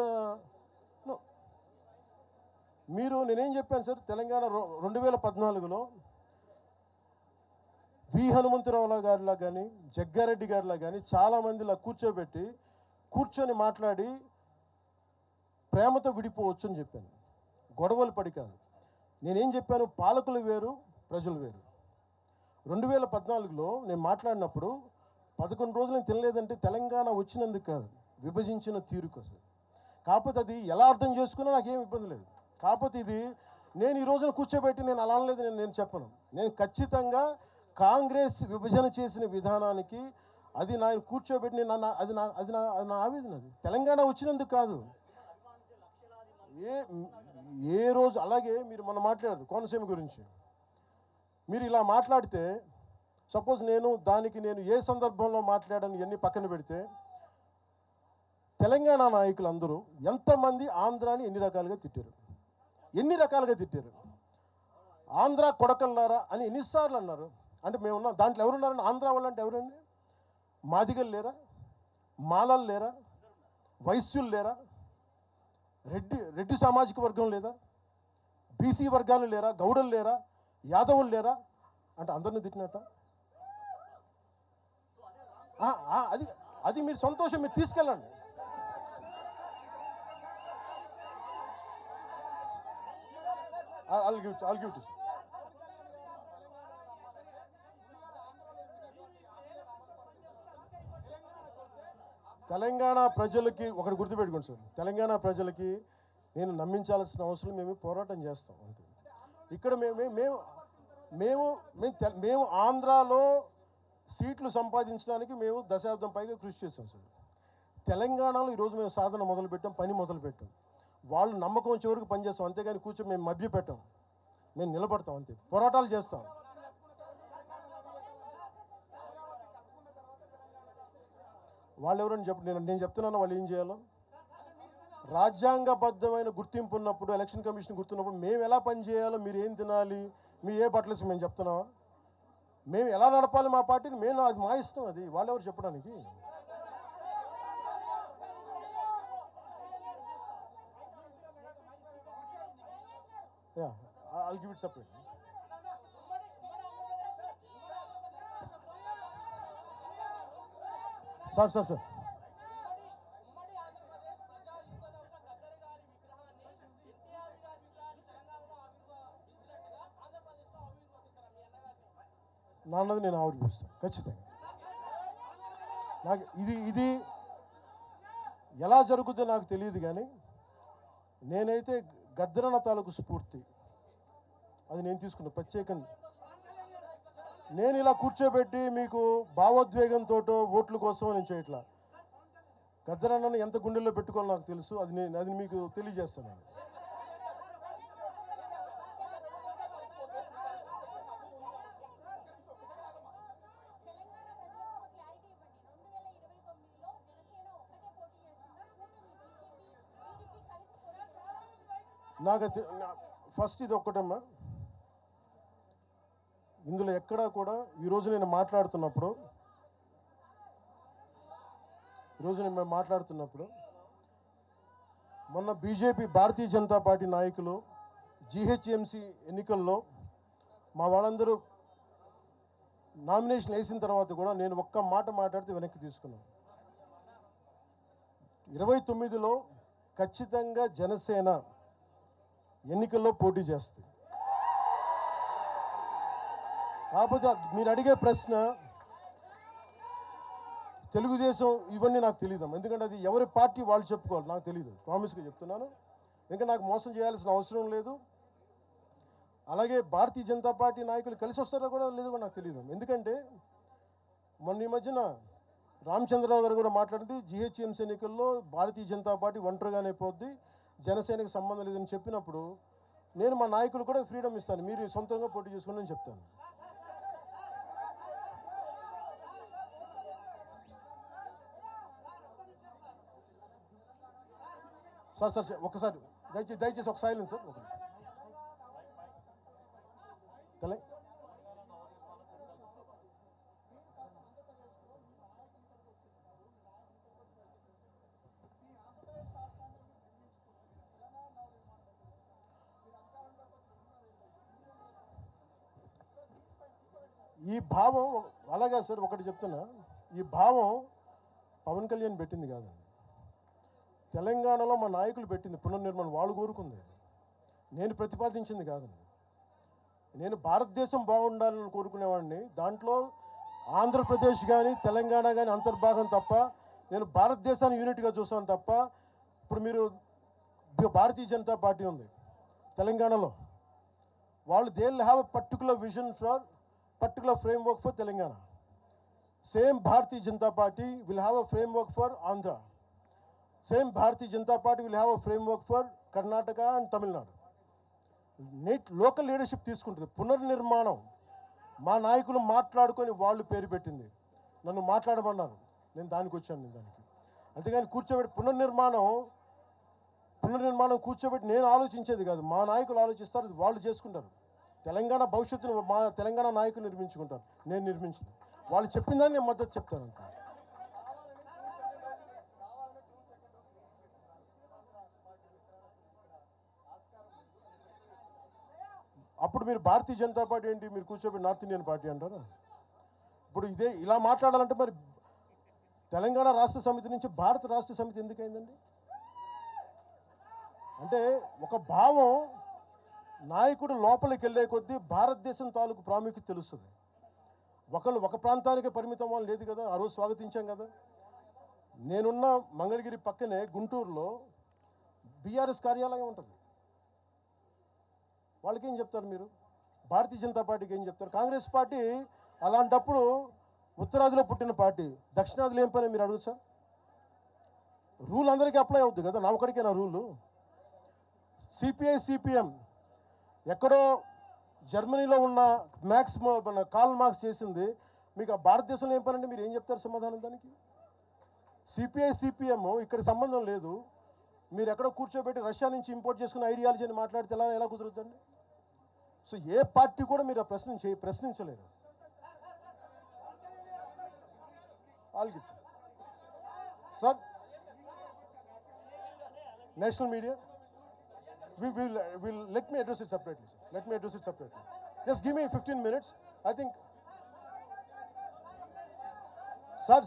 no? మీరు, నేనేం చెప్పాను sir, Telangana 2014లో V Hanumantha Rao గారిలా కానీ జగ్గారెడ్డి గారిలా కానీ చాలామందిలా కూర్చొని మాట్లాడి ప్రేమతో విడిపోవచ్చు అని చెప్పాను. గొడవలు పడి కాదు. నేనేం చెప్పాను, పాలకులు వేరు, ప్రజలు వేరు. 2014లో నేను మాట్లాడినప్పుడు 11 రోజులు నేను తినలేదంటే తెలంగాణ వచ్చినందుకు కాదు, విభజించిన తీరు కోసం. కాకపోతే అది ఎలా అర్థం చేసుకున్నా నాకేం ఇబ్బంది లేదు. కాకపోతే ఇది నేను ఈ రోజున కూర్చోబెట్టి నేను అలా అనలేదు, నేను చెప్పను. నేను ఖచ్చితంగా కాంగ్రెస్ విభజన చేసిన విధానానికి అది నేను కూర్చోబెట్టి అది నా ఆవేదన. అది తెలంగాణ వచ్చినందుకు కాదు. ఏ రోజు అలాగే మీరు మొన్న మాట్లాడారు కోనసీమ గురించి. మీరు ఇలా మాట్లాడితే సపోజ్ నేను ఏ సందర్భంలో మాట్లాడాను ఇవన్నీ పక్కన పెడితే, తెలంగాణ నాయకులు అందరూ ఎంతమంది ఆంధ్రాని ఎన్ని రకాలుగా తిట్టారు. ఆంధ్ర కొడకల్లారా అని ఎన్నిసార్లు అన్నారు. అంటే మేము ఉన్నాం దాంట్లో. ఎవరున్నారండి ఆంధ్ర వాళ్ళు? అంటే ఎవరండి? మాదిగలు లేరా? మాలలు లేరా? వైశ్యులు లేరా? రెడ్డి సామాజిక వర్గం లేదా? బీసీ వర్గాలు లేరా? గౌడలు లేరా? యాదవులు లేరా? అంటే అందరిని తిట్టినట్ట. అది మీరు సంతోషం, మీరు తీసుకెళ్ళండి. I'll give it to you. Telangana ప్రజలకి ఒకటి గుర్తుపెట్టుకోండి సార్, తెలంగాణ ప్రజలకి నేను నమ్మించాల్సిన అవసరం, మేము పోరాటం చేస్తాం అంతే. ఇక్కడ మేము ఆంధ్రాలో సీట్లు సంపాదించడానికి మేము దశాబ్దం పైగా కృషి చేస్తాం సార్. తెలంగాణలో ఈరోజు మేము సాధన మొదలుపెట్టాం, పని మొదలుపెట్టాం. వాళ్ళు నమ్మకం వచ్చే వరకు పనిచేస్తాం, అంతేగాని కూర్చొని మేము మభ్య పెట్టాం. మేము నిలబడతాం అంతే, పోరాటాలు చేస్తాం. వాళ్ళు ఎవరని నేను చెప్తున్నాను వాళ్ళు ఏం చేయాలో. రాజ్యాంగబద్ధమైన గుర్తింపు ఉన్నప్పుడు, ఎలక్షన్ కమిషన్ గుర్తున్నప్పుడు మేము ఎలా పని చేయాలో, మీరు ఏం తినాలి, మీ ఏ బట్టలు మేము చెప్తున్నావా? మేము ఎలా నడపాలి మా పార్టీని, అది మా ఇష్టం. అది వాళ్ళెవరు చెప్పడానికి? I'll give it separate. Sir. నాన్నది నేను ఆవిర్భిస్తాను ఖచ్చితంగా. నాకు ఇది ఎలా జరుగుతుందో నాకు తెలియదు, కానీ నేనైతే గద్దరన్న తాలూకు స్ఫూర్తి అది నేను తీసుకున్నా ప్రత్యేకంగా. నేను ఇలా కూర్చోబెట్టి మీకు భావోద్వేగంతో ఓట్ల కోసం నేను చేయట్లా. గద్దరన్నను ఎంత గుండెల్లో పెట్టుకోవాలో నాకు తెలుసు. అది మీకు తెలియజేస్తాను. నాకు ఫస్ట్ ఇది ఒక్కటమ్మా, ఇందులో ఎక్కడా కూడా ఈరోజు నేను మాట్లాడుతున్నప్పుడు మొన్న బీజేపీ భారతీయ జనతా పార్టీ నాయకులు జీహెచ్ఎంసీ ఎన్నికల్లో మా వాళ్ళందరూ నామినేషన్ వేసిన తర్వాత కూడా నేను ఒక్క మాట మాట్లాడితే వెనక్కి తీసుకున్నాను. 29లో ఖచ్చితంగా జనసేన ఎన్నికల్లో పోటీ చేస్తుంది. కాకపోతే మీరు అడిగే ప్రశ్న తెలుగుదేశం ఇవన్నీ నాకు తెలియదు, ఎందుకంటే అది ఎవరి పార్టీ వాళ్ళు చెప్పుకోవాలి, నాకు తెలియదు. ప్రామిస్గా చెప్తున్నాను. ఇంకా నాకు మోసం చేయాల్సిన అవసరం లేదు. అలాగే భారతీయ జనతా పార్టీ నాయకులు కలిసి వస్తారో కూడా లేదో కూడా నాకు తెలియదు. ఎందుకంటే మొన్న ఈ మధ్యన రామచంద్రరావు గారు కూడా మాట్లాడింది, జీహెచ్ఎంసీ ఎన్నికల్లో భారతీయ జనతా పార్టీ ఒంటరిగానే పోద్ది, జనసేనకి సంబంధం లేదని చెప్పినప్పుడు నేను మా నాయకులు కూడా ఫ్రీడమ్ ఇస్తాను, మీరు సొంతంగా పోటీ చేసుకోండి అని చెప్తాను. సార్ సార్ ఒకసారి దయచేసి ఒక సైలెన్స్ సార్. ఒక ఈ భావం అలాగా సార్, ఒకటి చెప్తున్నా, ఈ భావం పవన్ కళ్యాణ్ పెట్టింది కాదండి, తెలంగాణలో మా నాయకులు పెట్టింది పునర్నిర్మాణం, వాళ్ళు కోరుకుంది, నేను ప్రతిపాదించింది కాదండి. నేను భారతదేశం బాగుండాలని కోరుకునేవాడిని, దాంట్లో ఆంధ్రప్రదేశ్ కానీ తెలంగాణ కానీ అంతర్భాగం తప్ప, నేను భారతదేశాన్ని యూనిట్గా చూస్తాను తప్ప. ఇప్పుడు మీరు భారతీయ జనతా పార్టీ ఉంది తెలంగాణలో, వాళ్ళు they will have a particular vision for particular framework for Telangana. Same Bharatiya Janata Party will have a framework for Andhra. Same Bharatiya Janata Party will have a framework for Karnataka and Tamil Nadu. Local leadership తీసుకుంటుంది. పునర్నిర్మాణం మా నాయకులు మాట్లాడుకొని వాళ్ళు పేరు పెట్టింది, నన్ను మాట్లాడమన్నారు, నేను దానికి వచ్చాను. నేను దానికి అంతేగాని కూర్చోబెట్టి పునర్నిర్మాణం కూర్చోబెట్టి నేను ఆలోచించేది కాదు, మా నాయకులు ఆలోచిస్తారు, వాళ్ళు చేసుకుంటారు. తెలంగాణ భవిష్యత్తును మా తెలంగాణ నాయకులు నిర్మించుకుంటారు, నేను నిర్మించను. వాళ్ళు చెప్పిన దాన్ని నేను మద్దతు చెప్తాను అంత. అప్పుడు మీరు భారతీయ జనతా పార్టీ ఏంటి, మీరు కూర్చోబెట్టి నార్త్ ఇండియన్ పార్టీ అంటారా? ఇప్పుడు ఇదే ఇలా మాట్లాడాలంటే మరి తెలంగాణ రాష్ట్ర సమితి నుంచి భారత రాష్ట్ర సమితి ఎందుకైందండి? అంటే ఒక భావం నాయకుడు లోపలికి వెళ్ళే కొద్దీ భారతదేశం తాలూకు ప్రాముఖ్యత తెలుస్తుంది. ఒకళ్ళు ఒక ప్రాంతానికి పరిమితం వాళ్ళు లేదు కదా. ఆ రోజు స్వాగతించాం కదా. నేనున్న మంగళగిరి పక్కనే గుంటూరులో బీఆర్ఎస్ కార్యాలయం ఉంటుంది. వాళ్ళకి ఏం చెప్తారు మీరు? భారతీయ జనతా పార్టీకి ఏం చెప్తారు? కాంగ్రెస్ పార్టీ అలాంటప్పుడు ఉత్తరాదిలో పుట్టిన పార్టీ, దక్షిణాదిలో ఏం పని మీరు అడగచ్చా? రూల్ అందరికీ అప్లై అవుతుంది కదా, నా ఒకడికైనా రూలు. సిపిఐ సిపిఎం ఎక్కడో జర్మనీలో ఉన్న కార్ల్ మార్క్స్ చేసింది, మీకు ఆ భారతదేశంలో ఏం పనండి? మీరు ఏం చెప్తారు సమాధానం దానికి? సిపిఐ సిపిఎం ఇక్కడ సంబంధం లేదు, మీరు ఎక్కడో కూర్చోబెట్టి రష్యా నుంచి ఇంపోర్ట్ చేసుకున్న ఐడియాలజీ అని మాట్లాడితే ఎలా కుదురుతుందండి? సో ఏ పార్టీ కూడా మీరు ప్రశ్నించలేరు. వాళ్ళకి sir national media will let me address it separately, sir. Let me address it separately. Just give me 15 minutes. I think, sir.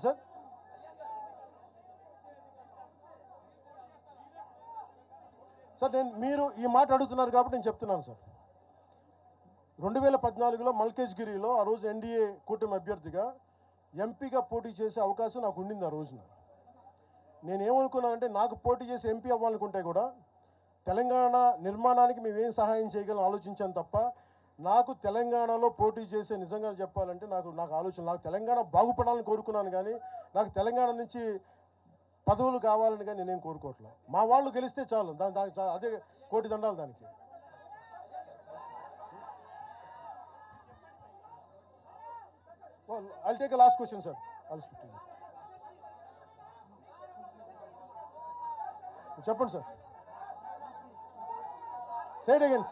నేను మీరు ఈ మాట అడుగుతున్నారు కాబట్టి నేను చెప్తున్నాను సార్. 2014లో మల్కేజ్గిరిలో ఆ రోజు ఎన్డీఏ కూటమి అభ్యర్థిగా ఎంపీగా పోటీ చేసే అవకాశం నాకు ఉండింది. ఆ రోజున నేనేమనుకున్నానంటే, నాకు పోటీ చేసి ఎంపీ అవ్వాలనుకుంటే కూడా తెలంగాణ నిర్మాణానికి మేమేం సహాయం చేయగలం ఆలోచించాను తప్ప, నాకు తెలంగాణలో పోటీ చేసే, నిజంగా చెప్పాలంటే నాకు ఆలోచన, నాకు తెలంగాణ బాగుపడాలని కోరుకున్నాను కానీ నాకు తెలంగాణ నుంచి పదవులు కావాలని కానీ నేనేం కోరుకోవట్లేదు. మా వాళ్ళు గెలిస్తే చాలు, అదే కోటి దండాలు దానికి. I'll take a last question, sir. I'll speak to you. చెప్పండి సార్. Say it again.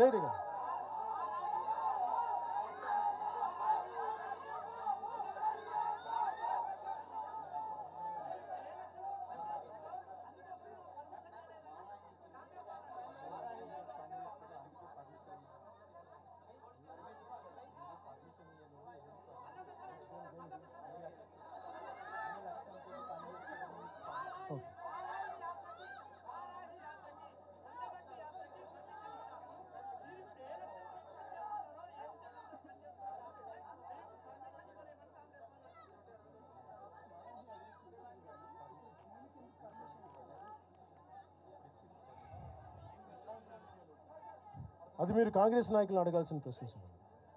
అది మీరు కాంగ్రెస్ నాయకులు అడగాల్సిన ప్రశ్న.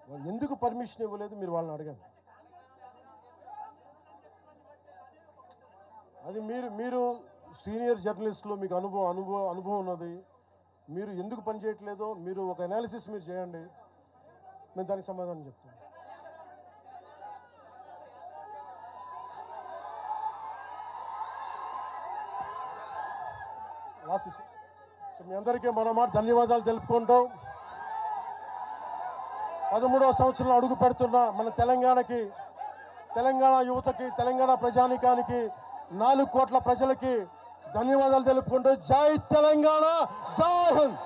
వాళ్ళు ఎందుకు పర్మిషన్ ఇవ్వలేదు మీరు వాళ్ళని అడగండి. అది మీరు సీనియర్ జర్నలిస్టులు, మీకు అనుభవం ఉన్నది, మీరు ఎందుకు పనిచేయట్లేదో మీరు ఒక అనాలిసిస్ మీరు చేయండి, మేము దానికి సమాధానం చెప్తాం. లాస్ట్ తీసుకో. మీ అందరికీ మరోమారు ధన్యవాదాలు తెలుపుకుంటూ 13వ సంవత్సరంలో అడుగు పెడుతున్న మన తెలంగాణకి, తెలంగాణ యువతకి, తెలంగాణ ప్రజానీకానికి, 4 కోట్ల ప్రజలకి ధన్యవాదాలు తెలుపుకుంటూ జై తెలంగాణ, జై హింద్.